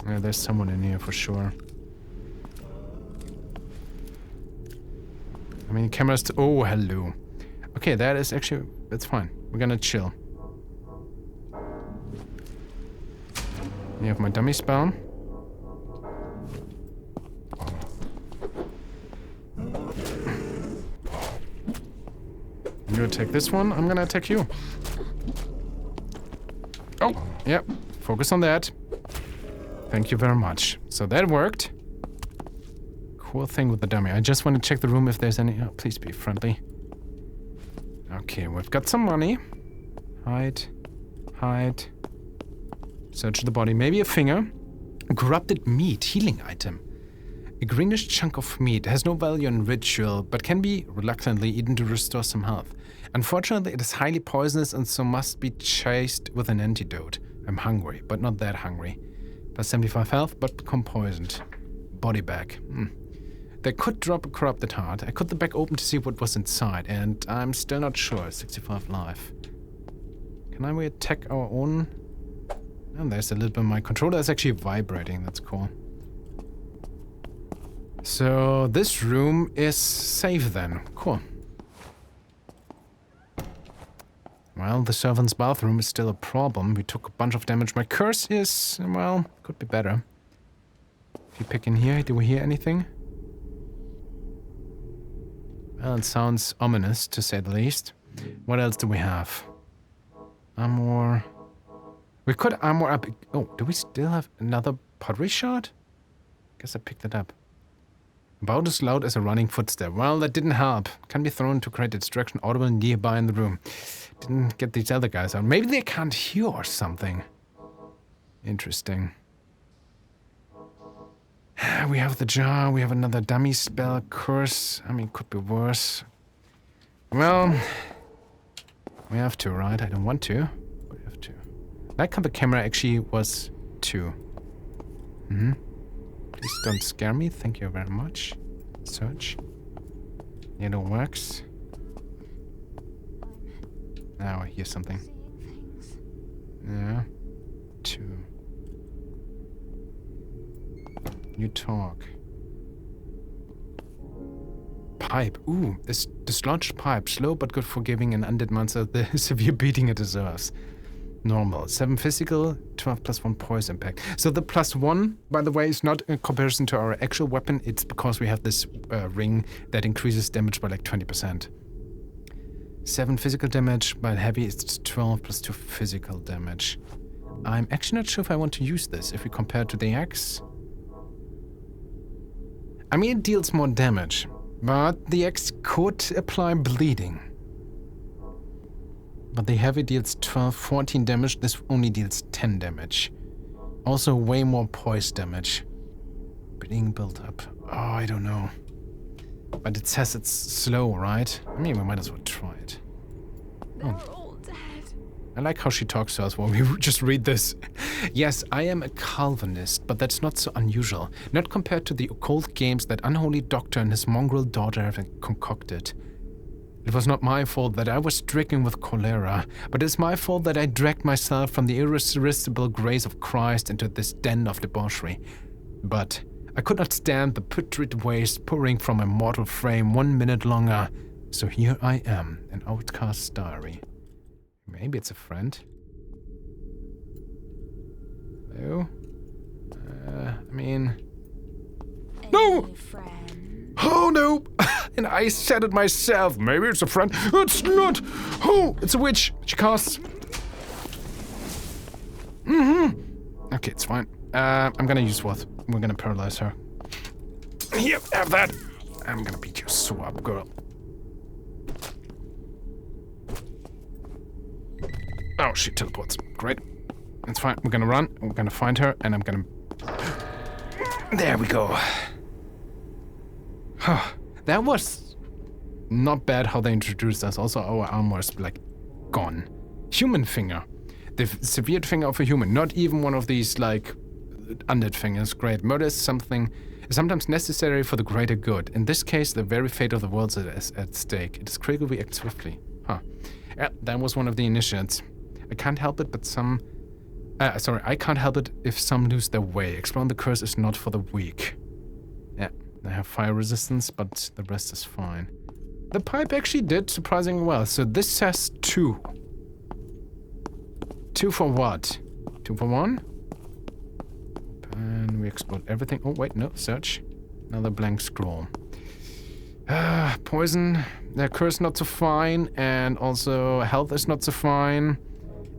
Yeah, there's someone in here for sure. I mean, cameras to... Oh, hello. Okay, that is actually... That's fine. We're gonna chill. You have my dummy spell. You attack this one, I'm gonna attack you. Oh, yep. Focus on that. Thank you very much. So that worked. cool thing with the dummy. I just want to check the room if there's any... Oh, please be friendly. Okay, we've got some money. Hide. Hide. Search the body. Maybe a finger. Corrupted meat. Healing item. A greenish chunk of meat has no value in ritual, but can be reluctantly eaten to restore some health. Unfortunately, it is highly poisonous and so must be chased with an antidote. I'm hungry, but not that hungry. Plus 75 health, but become poisoned. Body bag. They could drop a corrupted heart. I cut the bag open to see what was inside, and I'm still not sure. 65 life. Can we attack our own? Oh, there's a little bit. My controller is actually vibrating. That's cool. So this room is safe then. Cool. Well, the servant's bathroom is still a problem. We took a bunch of damage. My curse is, well, could be better. If you pick in here, do we hear anything? Well, it sounds ominous, to say the least. What else do we have? Armor. We could armor up. Oh, do we still have another pottery shard? Guess I picked it up. About as loud as a running footstep. Well, that didn't help. Can be thrown to create a distraction audible nearby in the room. Didn't get these other guys out. Maybe they can't hear or something. Interesting. We have the jar. We have another dummy spell. Curse. I mean, could be worse. Well, we have to, right? I don't want to. We have to. That kind of camera actually was 2. Please don't scare me. Thank you very much. Search. Yellow wax. Now I hear something. Yeah. 2. You talk. Pipe. Ooh, this dislodged pipe. Slow but good for giving an undead monster the severe beating it deserves. Normal. 7 physical, 12 plus 1 poison impact. So the plus 1, by the way, is not in comparison to our actual weapon. It's because we have this ring that increases damage by like 20%. 7 physical damage, but heavy it's 12 plus 2 physical damage. I'm actually not sure if I want to use this if we compare it to the axe. I mean, it deals more damage, but the axe could apply bleeding. But the heavy deals 12, 14 damage. This only deals 10 damage. Also way more poise damage. Being built up. Oh, I don't know. But it says it's slow, right? I mean, we might as well try it. They're all dead. I like how she talks to us when we just read this. Yes, I am a Calvinist, but that's not so unusual. Not compared to the occult games that unholy doctor and his mongrel daughter have concocted. It was not my fault that I was stricken with cholera, but it's my fault that I dragged myself from the irresistible grace of Christ into this den of debauchery. But I could not stand the putrid waste pouring from my mortal frame 1 minute longer, so here I am, an outcast's diary. Maybe it's a friend. Hello? I mean... No! Friend. Oh no! And I said it myself. Maybe it's a friend. It's not! Oh! It's a witch! She casts. Okay, it's fine. I'm gonna use what? We're gonna paralyze her. Here, have that! I'm gonna beat you so up, girl. Oh, she teleports. Great. It's fine. We're gonna run. We're gonna find her, and I'm gonna... There we go. That was not bad how they introduced us. Also, our armor is, like, gone. Human finger. The severed finger of a human. Not even one of these, like, undead fingers. Great. Murder is sometimes necessary for the greater good. In this case, the very fate of the world is at stake. It is critical we act swiftly. Yeah, that was one of the initiates. I can't help it, but I can't help it if some lose their way. Exploring the curse is not for the weak. Yeah, they have fire resistance, but the rest is fine. The pipe actually did surprisingly well. So this says 2. 2 for what? 2 for 1? And we explode everything. Oh, wait, no, search. Another blank scroll. Poison. Their curse not so fine, and also health is not so fine.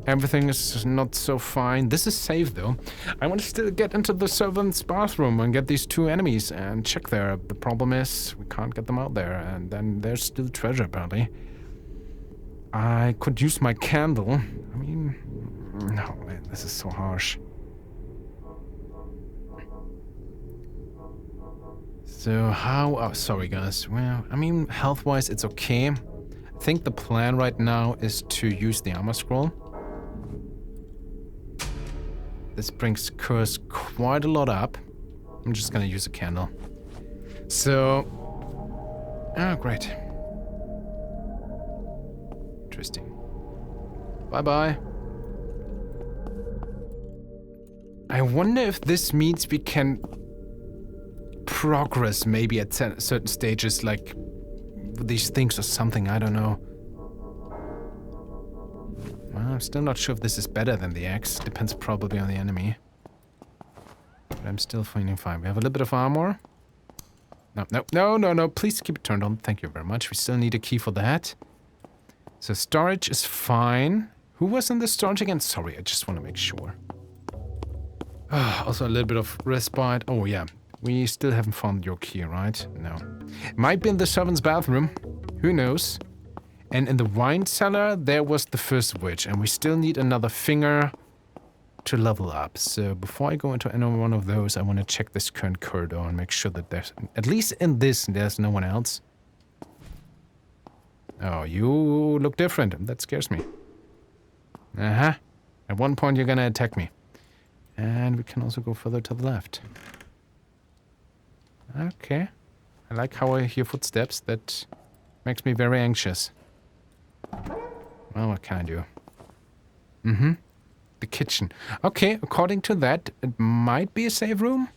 Everything is not so fine. This is safe, though. I want to still get into the servant's bathroom and get these 2 enemies and check there. The problem is we can't get them out there, and then there's still treasure, apparently. I could use my candle. I mean, no, man, this is so harsh. So how... Oh, sorry, guys. Well, I mean, health-wise, it's okay. I think the plan right now is to use the armor scroll. This brings curse quite a lot up. I'm just gonna use a candle. So... Oh, great. Interesting. Bye-bye. I wonder if this means we can progress maybe at certain stages, like these things or something, I don't know. Well, I'm still not sure if this is better than the axe. Depends probably on the enemy. But I'm still feeling fine. We have a little bit of armor. No. Please keep it turned on. Thank you very much. We still need a key for that. So storage is fine. Who was in the storage again? Sorry, I just want to make sure. Also a little bit of respite. Oh, yeah. We still haven't found your key, right? No. Might be in the servant's bathroom. Who knows? And in the wine cellar, there was the first witch. And we still need another finger to level up. So before I go into any one of those, I want to check this current corridor and make sure that there's... At least in this, there's no one else. Oh, you look different. That scares me. Uh-huh. At one point, you're gonna attack me. And we can also go further to the left. Okay. I like how I hear footsteps. That makes me very anxious. Well, what can I do? Mm-hmm. The kitchen. Okay, according to that, it might be a safe room.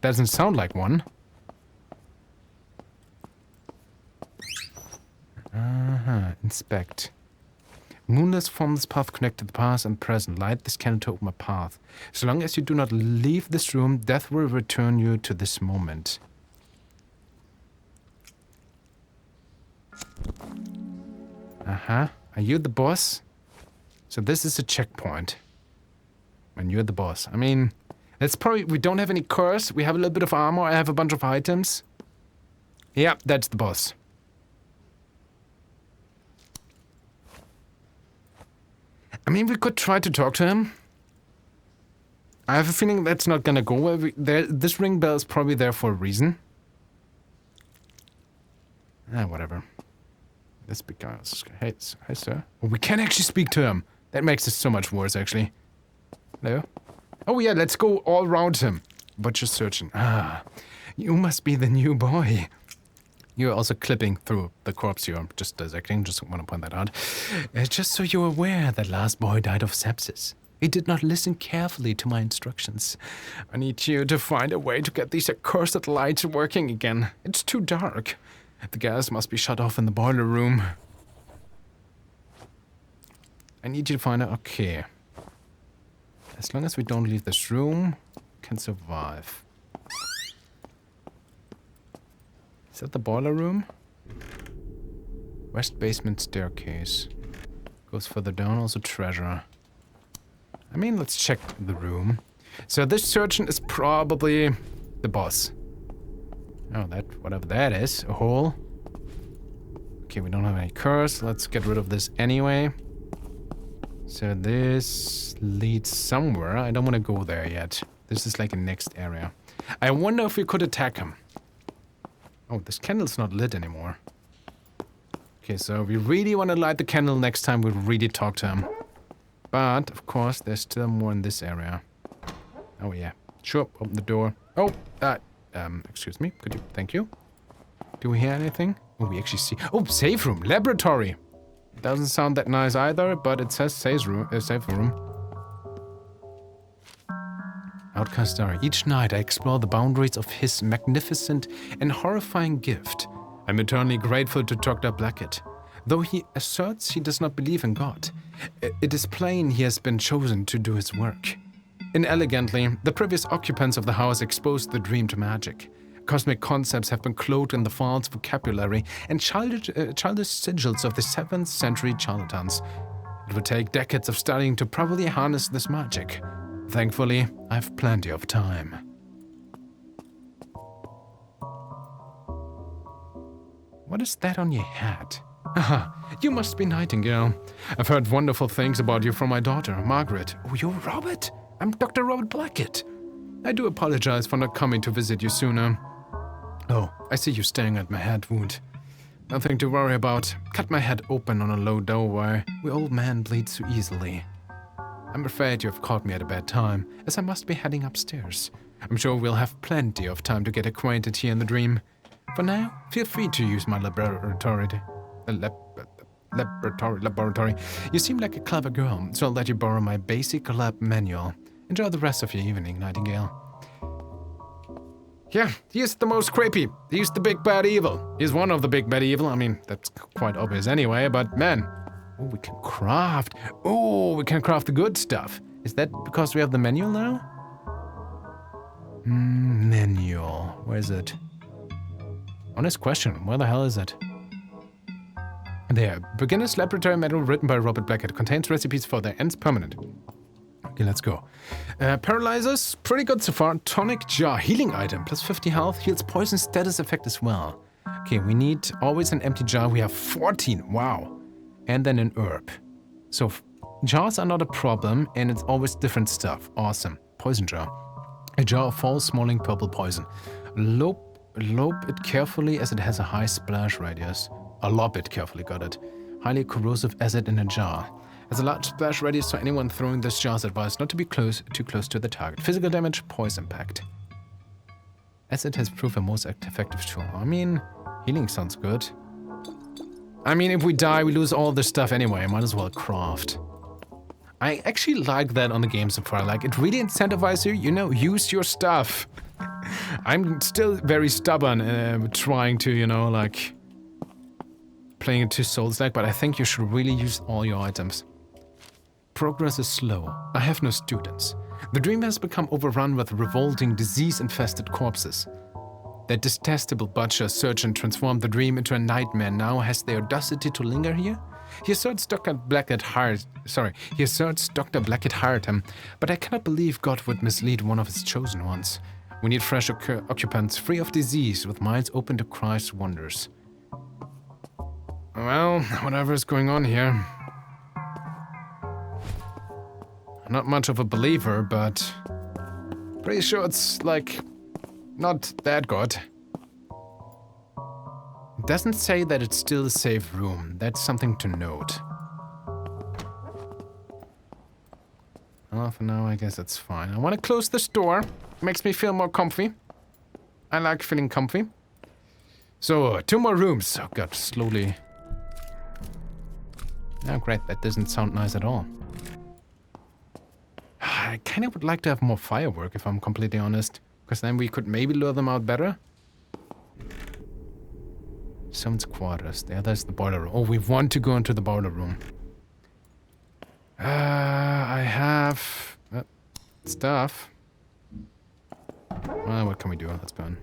Doesn't sound like one. Inspect. Moonless formless path connect to the past and present. Light this candle to open a path. So long as you do not leave this room, death will return you to this moment. Are you the boss? So this is a checkpoint. And you're the boss. I mean, that's probably... We don't have any curse. We have a little bit of armor. I have a bunch of items. Yeah, that's the boss. I mean, we could try to talk to him. I have a feeling that's not gonna go well. This ring bell is probably there for a reason. Whatever. This big guy. Hey, sir. Oh, we can actually speak to him. That makes it so much worse, actually. Hello? Oh, yeah, let's go all around him. But just searching. You must be the new boy. You're also clipping through the corpse here. Just dissecting. Just want to point that out. Just so you're aware, that last boy died of sepsis. He did not listen carefully to my instructions. I need you to find a way to get these accursed lights working again. It's too dark. The gas must be shut off in the boiler room. I need you to find out. Okay. As long as we don't leave this room, we can survive. Is that the boiler room? West basement staircase. Goes further down, also treasure. I mean, let's check the room. So this surgeon is probably the boss. Oh, whatever that is. A hole. Okay, we don't have any curse. Let's get rid of this anyway. So this leads somewhere. I don't want to go there yet. This is like a next area. I wonder if we could attack him. Oh, this candle's not lit anymore. Okay, so we really want to light the candle next time we really talk to him. But, of course, there's still more in this area. Oh, yeah. Sure, open the door. Oh, excuse me. Could you... Thank you. Do we hear anything? Oh, we actually see... Oh, safe room. Laboratory. Doesn't sound that nice either, but it says safe room. Outcast Star. Each night I explore the boundaries of his magnificent and horrifying gift. I'm eternally grateful to Dr. Blackett. Though he asserts he does not believe in God, it is plain he has been chosen to do his work. Inelegantly, the previous occupants of the house exposed the dream to magic. Cosmic concepts have been cloaked in the false vocabulary and childish sigils of the 7th century charlatans. It would take decades of studying to properly harness this magic. Thankfully, I have plenty of time. What is that on your hat? Haha, you must be Nightingale. I've heard wonderful things about you from my daughter, Margaret. Oh, you're Robert? I'm Dr. Robert Blackett. I do apologize for not coming to visit you sooner. Oh, I see you staring at my head wound. Nothing to worry about. Cut my head open on a low doorway. We old men bleed so easily. I'm afraid you have caught me at a bad time, as I must be heading upstairs. I'm sure we'll have plenty of time to get acquainted here in the dream. For now, feel free to use my laboratory. Laboratory. You seem like a clever girl, so I'll let you borrow my basic lab manual. Enjoy the rest of your evening, Nightingale. Yeah, he's the most creepy. He's the big bad evil. He's one of the big bad evil. I mean, that's quite obvious anyway, but man. Oh, we can craft. Oh, we can craft the good stuff. Is that because we have the manual now? Manual. Where is it? Honest question. Where the hell is it? There. Beginner's Laboratory Manual written by Robert Blackett. Contains recipes for the ends permanent. Okay, let's go. Paralyzers. Pretty good so far. Tonic jar. Healing item. Plus 50 health. Heals poison status effect as well. Okay, we need always an empty jar. We have 14. Wow. And then an herb. So jars are not a problem, and it's always different stuff. Awesome. Poison jar. A jar of false smelling purple poison. Lobe it carefully as it has a high splash radius. Lob it carefully, got it. Highly corrosive acid in a jar. Has a large splash radius, so anyone throwing this jar is advised not to be too close to the target. Physical damage, poison impact. Acid has proved a most effective tool. I mean, healing sounds good. I mean, if we die, we lose all this stuff anyway. Might as well craft. I actually like that on the game so far. Like, it really incentivizes you, you know, use your stuff. I'm still very stubborn trying to, you know, like, playing it to Soulslike, but I think you should really use all your items. Progress is slow. I have no students. The dream has become overrun with revolting, disease-infested corpses. That detestable butcher searched and transformed the dream into a nightmare now has the audacity to linger here? He asserts Dr. Blackett hired him, but I cannot believe God would mislead one of his chosen ones. We need fresh occupants, free of disease, with minds open to Christ's wonders. Well, whatever is going on here. I'm not much of a believer, but pretty sure it's, like, not that good. It doesn't say that it's still a safe room. That's something to note. Well, for now, I guess it's fine. I want to close this door. Makes me feel more comfy. I like feeling comfy. So, 2 more rooms. Oh god, slowly. Oh great, that doesn't sound nice at all. I kind of would like to have more firework, if I'm completely honest. Because then we could maybe lure them out better. Someone's quarters. There's the boiler room. Oh, we want to go into the boiler room. I have stuff. Well, what can we do? Let's burn.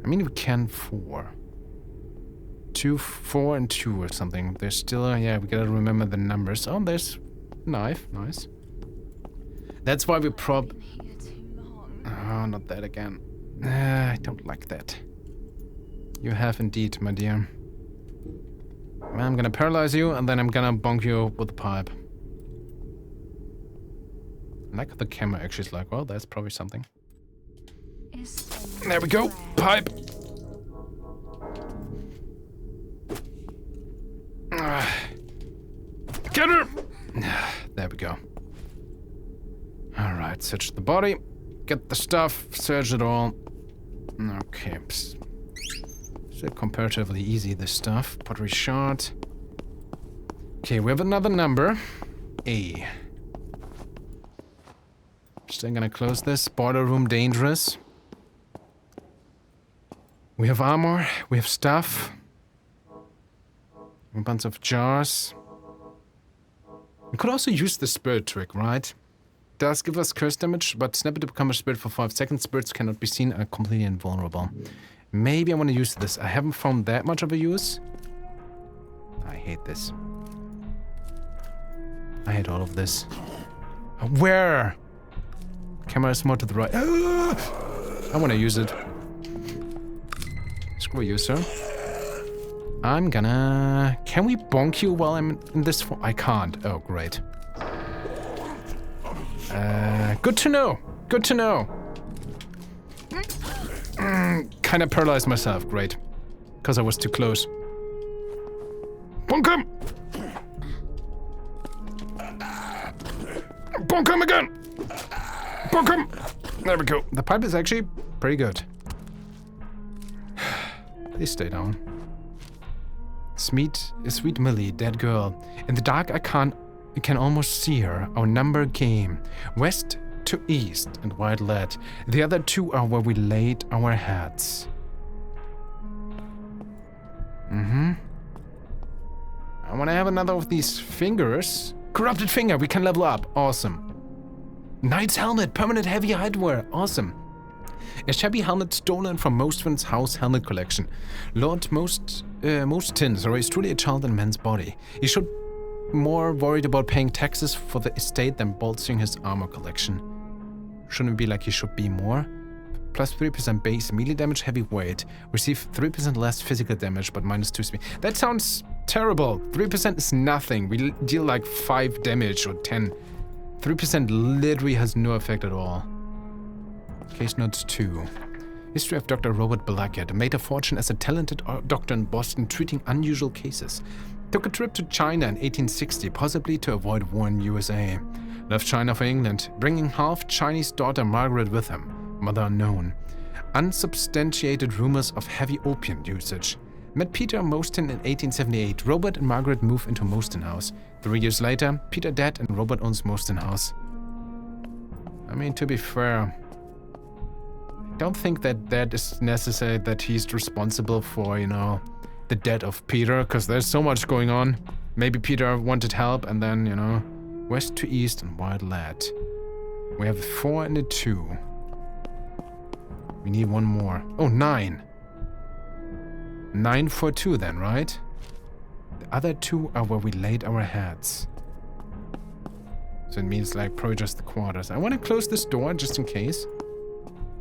I mean, we can 4. 2, 4, and 2 or something. There's still, yeah, we gotta remember the numbers. Oh, there's knife. Nice. That's why we Oh, not that again. I don't like that. You have indeed, my dear. Well, I'm gonna paralyze you, and then I'm gonna bonk you with the pipe. I like how the camera actually is like, well, that's probably something. There we go. Pipe. Get her! There we go. Alright, search the body. Get the stuff. Search it all. Okay. Still comparatively easy, this stuff. Pottery shard. Okay, we have another number. A. Still gonna close this. Boiler room dangerous. We have armor. We have stuff. A bunch of jars. We could also use the spirit trick, right? Does give us curse damage, but snap it to become a spirit for 5 seconds. Spirits cannot be seen and are completely invulnerable. Maybe I want to use this. I haven't found that much of a use. I hate this. I hate all of this. Where? Camera is more to the right. I want to use it. Screw you, sir. I'm gonna... Can we bonk you while I'm in this... I can't. Oh, great. Good to know. Good to know. Kind of paralyzed myself. Great. Because I was too close. Bonk him! Bonk him again! Bonk him! There we go. The pipe is actually pretty good. Please stay down. Sweet Millie, dead girl. In the dark I can almost see her. Our number game. West to east and white lead. The other two are where we laid our heads. I want to have another of these fingers. Corrupted finger, we can level up. Awesome. Knight's helmet, permanent heavy hardware. Awesome. A shabby helmet stolen from Mostvin's house helmet collection. Lord Mostyn, sorry, is truly a child in man's body. He should more worried about paying taxes for the estate than bolstering his armor collection. Shouldn't it be like he should be more? Plus 3% base, melee damage, heavy weight. Receive 3% less physical damage, but minus 2 speed. That sounds terrible. 3% is nothing. We deal like 5 damage or 10. 3% literally has no effect at all. Case notes 2. History of Dr. Robert Blackett made a fortune as a talented doctor in Boston treating unusual cases. Took a trip to China in 1860, possibly to avoid war in USA. Left China for England, bringing half-Chinese daughter Margaret with him. Mother unknown. Unsubstantiated rumors of heavy opium usage. Met Peter Mostyn in 1878. Robert and Margaret move into Mostyn House. 3 years later, Peter dead and Robert owns Mostyn House. I mean, to be fair, I don't think that is necessary that he's responsible for, you know, the death of Peter, because there's so much going on. Maybe Peter wanted help and then, you know, west to east and wild lad. We have a 4 and a 2. We need one more. Oh, 9. 9 for 2 then, right? The other 2 are where we laid our heads. So it means like probably just the quarters. I want to close this door just in case.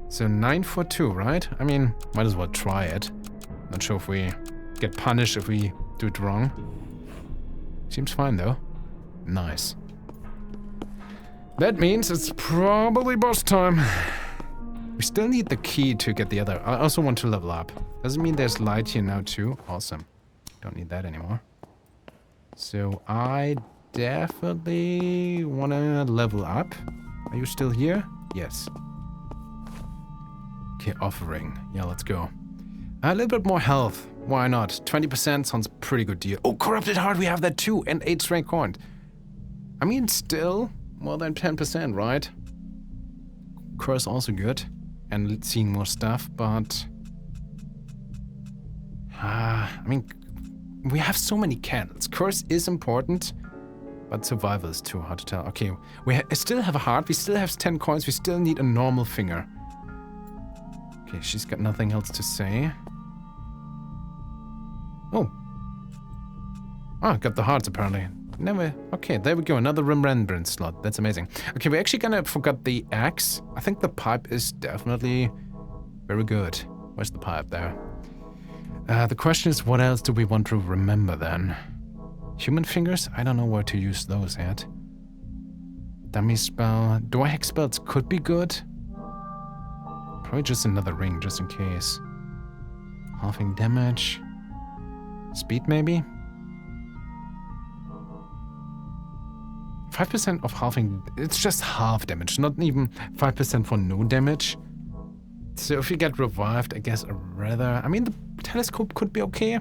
So 9 for 2, right? I mean, might as well try it. Not sure if we get punished if we do it wrong. Seems fine though. Nice. That means it's probably boss time. We still need the key to get the other. I also want to level up. Doesn't mean there's light here now too. Awesome. Don't need that anymore. So I definitely want to level up. Are you still here? Yes. Okay, offering. Yeah, let's go. A little bit more health. Why not? 20% sounds pretty good deal. Oh, corrupted heart, we have that too. And 8 strength coin. I mean, still more than 10%, right? Curse also good. And seeing more stuff, but... I mean, we have so many candles. Curse is important, but survival is too hard to tell. Okay, we still have a heart, we still have 10 coins, we still need a normal finger. Okay, she's got nothing else to say. Oh. Oh, got the hearts apparently. Never. Okay, there we go. Another remembrance slot. That's amazing. Okay, we're actually gonna forget the axe. I think the pipe is definitely very good. Where's the pipe there? The question is, what else do we want to remember then? Human fingers? I don't know where to use those yet. Dummy spell. Door hex spells could be good. Probably just another ring, just in case. Halving damage. Speed, maybe? 5% of halving, it's just half damage, not even 5% for no damage. So if you get revived, I guess rather... I mean, the telescope could be okay.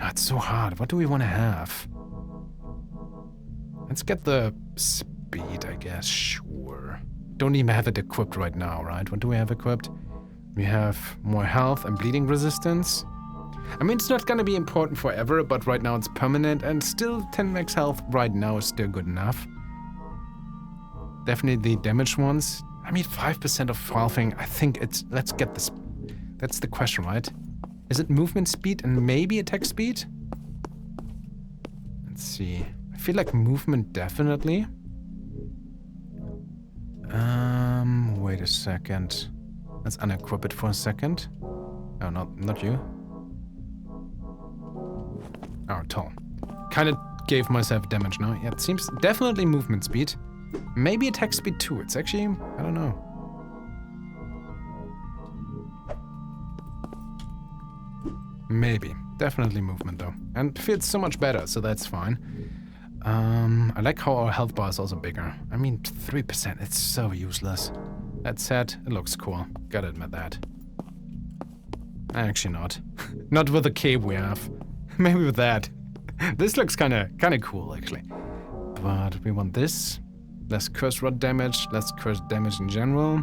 Oh, it's so hard. What do we want to have? Let's get the speed, I guess. Sure. Don't even have it equipped right now, right? What do we have equipped? We have more health and bleeding resistance. I mean, it's not gonna be important forever, but right now it's permanent, and still 10 max health right now is still good enough. Definitely the damaged ones. I mean, 5% of halving, I think it's... Let's get this... That's the question, right? Is it movement speed and maybe attack speed? Let's see. I feel like movement definitely. Wait a second. Let's unequip it for a second. Oh, not you. Oh, tall. Kind of gave myself damage now. Yeah, it seems definitely movement speed. Maybe attack speed too. It's actually, I don't know. Maybe. Definitely movement though. And feels so much better, so that's fine. I like how our health bar is also bigger. I mean, 3%, it's so useless. That said, it looks cool. Gotta admit that. Actually not. Not with the cape we have. Maybe with that. This looks kinda cool, actually. But we want this. Less curse rod damage, less curse damage in general.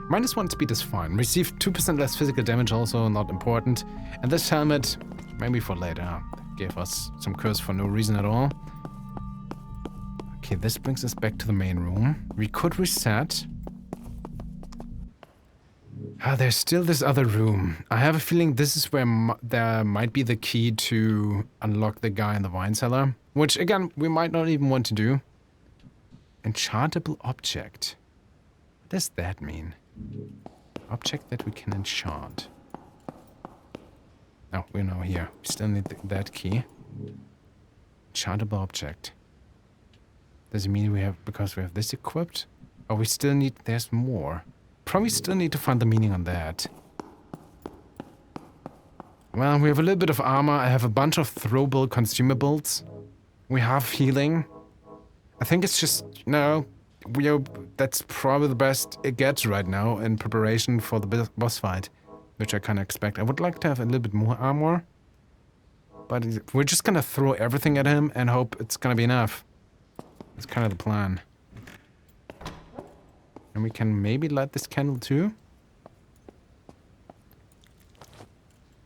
-1 speed is fine. Receive 2% less physical damage, also not important. And this helmet, maybe for later. Gave us some curse for no reason at all. Okay, this brings us back to the main room. We could reset. There's still this other room. I have a feeling this is where there might be the key to unlock the guy in the wine cellar. Which, again, we might not even want to do. Enchantable object. What does that mean? Object that we can enchant. Oh, we're now here. We still need that key. Enchantable object. Does it mean we have, because we have this equipped? Oh, we still need, there's more. Probably still need to find the meaning on that. Well, we have a little bit of armor. I have a bunch of throwable consumables. We have healing. I think it's just, no, that's probably the best it gets right now in preparation for the boss fight, which I kind of expect. I would like to have a little bit more armor, but we're just gonna throw everything at him and hope it's gonna be enough. That's kind of the plan. And we can maybe light this candle too.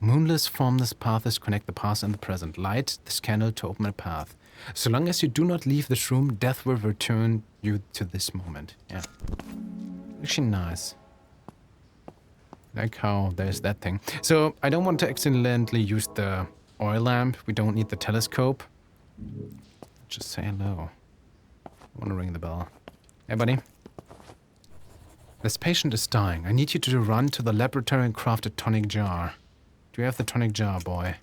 Moonless, formless paths connect the past and the present. Light this candle to open a path. So long as you do not leave this room, death will return you to this moment. Yeah. Actually nice. Like how there's that thing. So I don't want to accidentally use the oil lamp. We don't need the telescope. Just say hello. I want to ring the bell. Hey, buddy. This patient is dying. I need you to run to the laboratory and craft a tonic jar. Do you have the tonic jar, boy?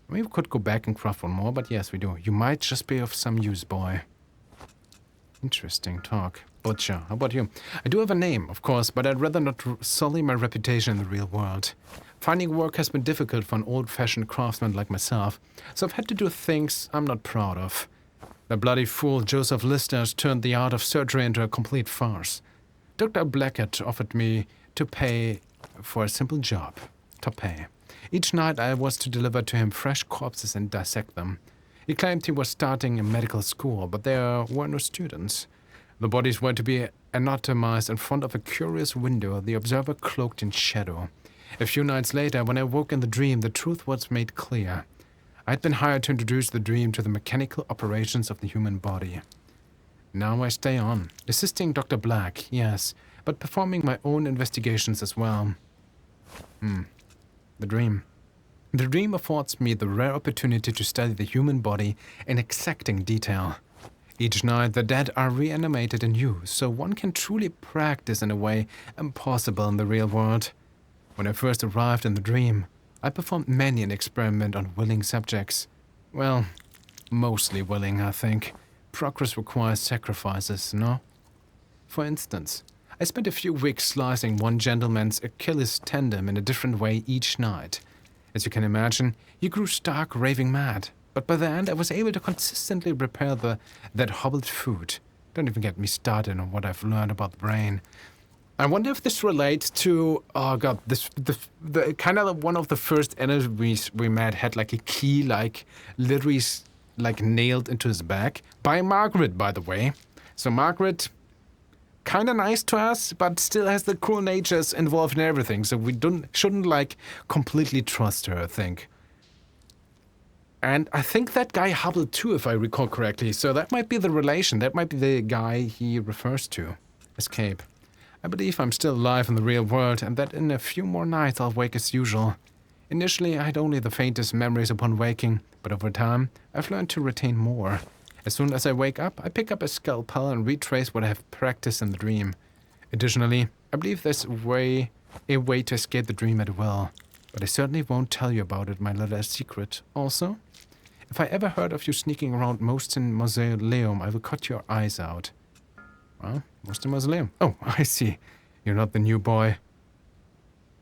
Maybe we could go back and craft one more, but yes, we do. You might just be of some use, boy. Interesting talk. Butcher, how about you? I do have a name, of course, but I'd rather not sully my reputation in the real world. Finding work has been difficult for an old-fashioned craftsman like myself, so I've had to do things I'm not proud of. The bloody fool Joseph Lister has turned the art of surgery into a complete farce. Dr. Blackett offered me to pay for a simple job. Top pay. Each night I was to deliver to him fresh corpses and dissect them. He claimed he was starting a medical school, but there were no students. The bodies were to be anatomized in front of a curious window, the observer cloaked in shadow. A few nights later, when I woke in the dream, the truth was made clear. I had been hired to introduce the dream to the mechanical operations of the human body. Now I stay on, assisting Dr. Black, yes, but performing my own investigations as well. The dream. The dream affords me the rare opportunity to study the human body in exacting detail. Each night the dead are reanimated anew, so one can truly practice in a way impossible in the real world. When I first arrived in the dream, I performed many an experiment on willing subjects. Well, mostly willing, I think. Progress requires sacrifices, no? For instance, I spent a few weeks slicing one gentleman's Achilles tendon in a different way each night. As you can imagine, he grew stark raving mad. But by the end, I was able to consistently repair that hobbled foot. Don't even get me started on what I've learned about the brain. I wonder if this relates to, oh god, the kind of one of the first enemies we met had like a key, like literally like nailed into his back by Margaret, by the way. So Margaret, kind of nice to us, but still has the cruel natures involved in everything. So we shouldn't like completely trust her, I think. And I think that guy hobbled too, if I recall correctly. So that might be the relation. That might be the guy he refers to. Escape. I believe I'm still alive in the real world and that in a few more nights I'll wake as usual. Initially, I had only the faintest memories upon waking, but over time, I've learned to retain more. As soon as I wake up, I pick up a scalpel and retrace what I have practiced in the dream. Additionally, I believe there's a way to escape the dream at will, but I certainly won't tell you about it, my little secret. Also, if I ever heard of you sneaking around Moston Mausoleum, I will cut your eyes out. Well, Moston Mausoleum. Oh, I see. You're not the new boy.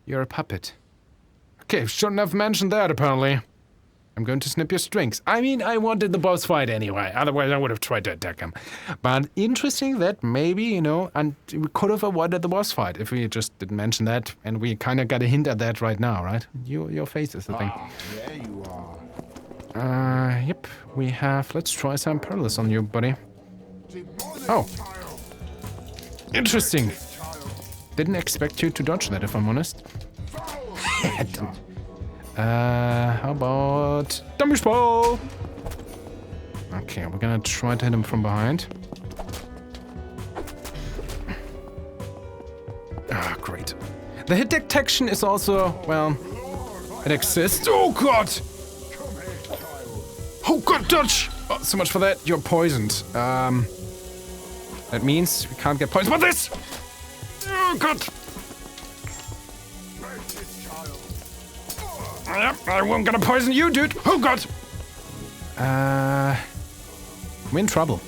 You're a puppet. Okay, shouldn't have mentioned that, apparently. I'm going to snip your strings. I mean, I wanted the boss fight anyway. Otherwise, I would have tried to attack him. But interesting that maybe, you know, and we could have avoided the boss fight if we just didn't mention that. And we kind of got a hint at that right now, right? Your face is the thing. There you are. Yep. We have... Let's try some perilous on you, buddy. Oh. Interesting. Didn't expect you to dodge that, if I'm honest. How about... Dummy Spell! Okay, we're gonna try to hit him from behind. Ah, great. The hit detection is also, well, it exists. Oh god! Oh god, dodge! Oh, so much for that. You're poisoned. That means we can't get poisoned. What this? Oh god! Yep, I'm gonna poison you, dude. Oh god! We're in trouble.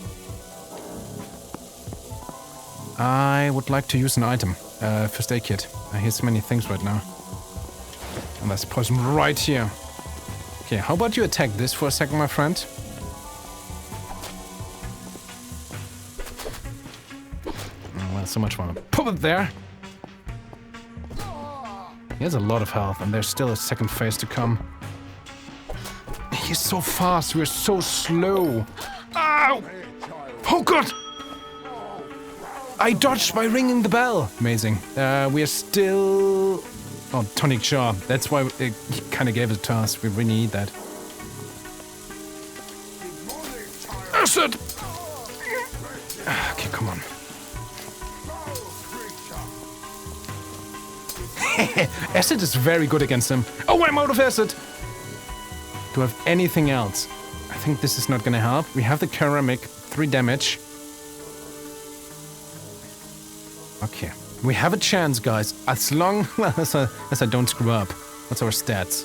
I would like to use an item. First aid kit. I hear so many things right now. And there's poison right here. Okay, how about you attack this for a second, my friend? Oh, well, so much fun. Put it there! He has a lot of health, and there's still a second phase to come. He's so fast, we're so slow. Ow! Oh god! I dodged by ringing the bell. Amazing. We are still... Oh, tonic jaw. That's why he kind of gave it to us. We really need that. Acid! Okay, come on. Acid is very good against him. Oh, I'm out of acid! Do I have anything else? I think this is not gonna help. We have the ceramic, 3 damage. Okay. We have a chance, guys. As long as I don't screw up. What's our stats?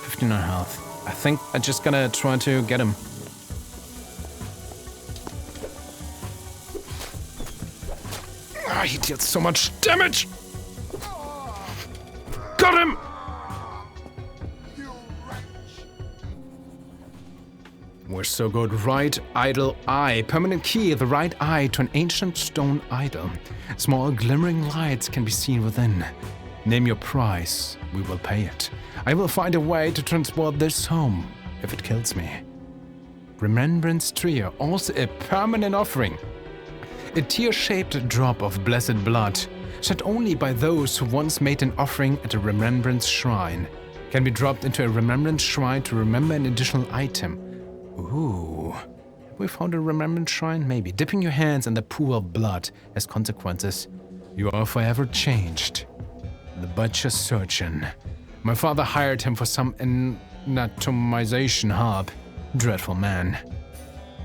59 health. I think I'm just gonna try to get him. Ah, he deals so much damage! Got him! We're so good. Right idol eye. Permanent key. The right eye to an ancient stone idol. Small glimmering lights can be seen within. Name your price. We will pay it. I will find a way to transport this home if it kills me. Remembrance trio. Also a permanent offering. A tear-shaped drop of blessed blood. Shed only by those who once made an offering at a remembrance shrine. Can be dropped into a remembrance shrine to remember an additional item. Ooh. Have we found a remembrance shrine? Maybe. Dipping your hands in the pool of blood has consequences. You are forever changed. The butcher surgeon. My father hired him for some anatomization help. Dreadful man.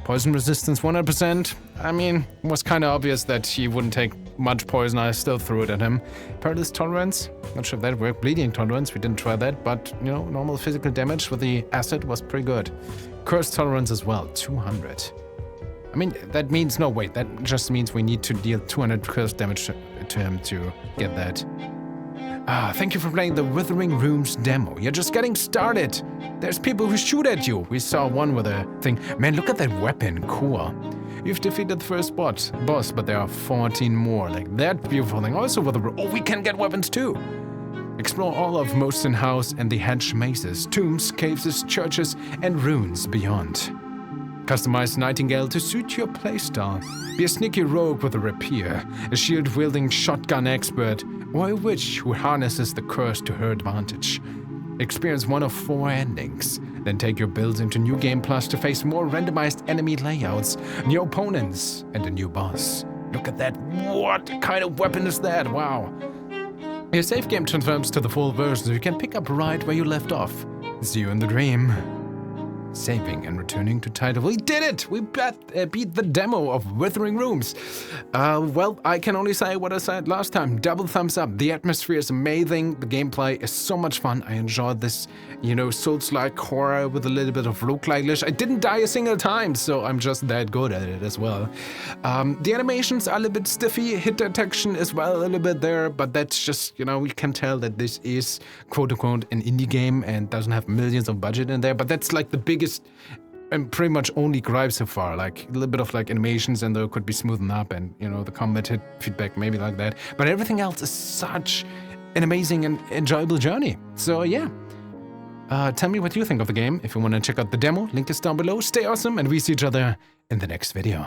Poison resistance 100%. I mean, it was kind of obvious that he wouldn't take much poison. I still threw it at him. Paralysis tolerance. Not sure if that worked. Bleeding tolerance. We didn't try that, but you know, normal physical damage with the acid was pretty good. Curse tolerance as well. 200. I mean, that means no. Wait, that just means we need to deal 200 curse damage to him to get that. Thank you for playing the Withering Rooms demo. You're just getting started. There's people who shoot at you. We saw one with a thing. Man, look at that weapon. Cool. You've defeated the first boss, but there are 14 more. Like that beautiful thing. Also with a... Oh, we can get weapons too. Explore all of Moston House and the hedge mazes, tombs, caves, churches, and ruins beyond. Customize Nightingale to suit your playstyle. Be a sneaky rogue with a rapier, a shield-wielding shotgun expert, or a witch who harnesses the curse to her advantage. Experience one of 4 endings. Then take your builds into New Game Plus to face more randomized enemy layouts, new opponents, and a new boss. Look at that. What kind of weapon is that? Wow. Your save game transfers to the full version, so you can pick up right where you left off. See you in the dream. Saving and returning to title. We did it! We beat the demo of Withering Rooms. Well, I can only say what I said last time. Double thumbs up. The atmosphere is amazing. The gameplay is so much fun. I enjoyed this, you know, Soulslike horror with a little bit of roguelike-ish. I didn't die a single time, so I'm just that good at it as well. The animations are a little bit stiffy. Hit detection as well a little bit there, but that's just, you know, we can tell that this is, quote-unquote, an indie game and doesn't have millions of budget in there, but that's like the biggest and pretty much only gripe so far, like a little bit of like animations and there could be smoothened up and, you know, the combat hit feedback maybe like that, but everything else is such an amazing and enjoyable journey. So yeah, tell me what you think of the game. If you want to check out the demo, link is down below. Stay awesome and we see each other in the next video.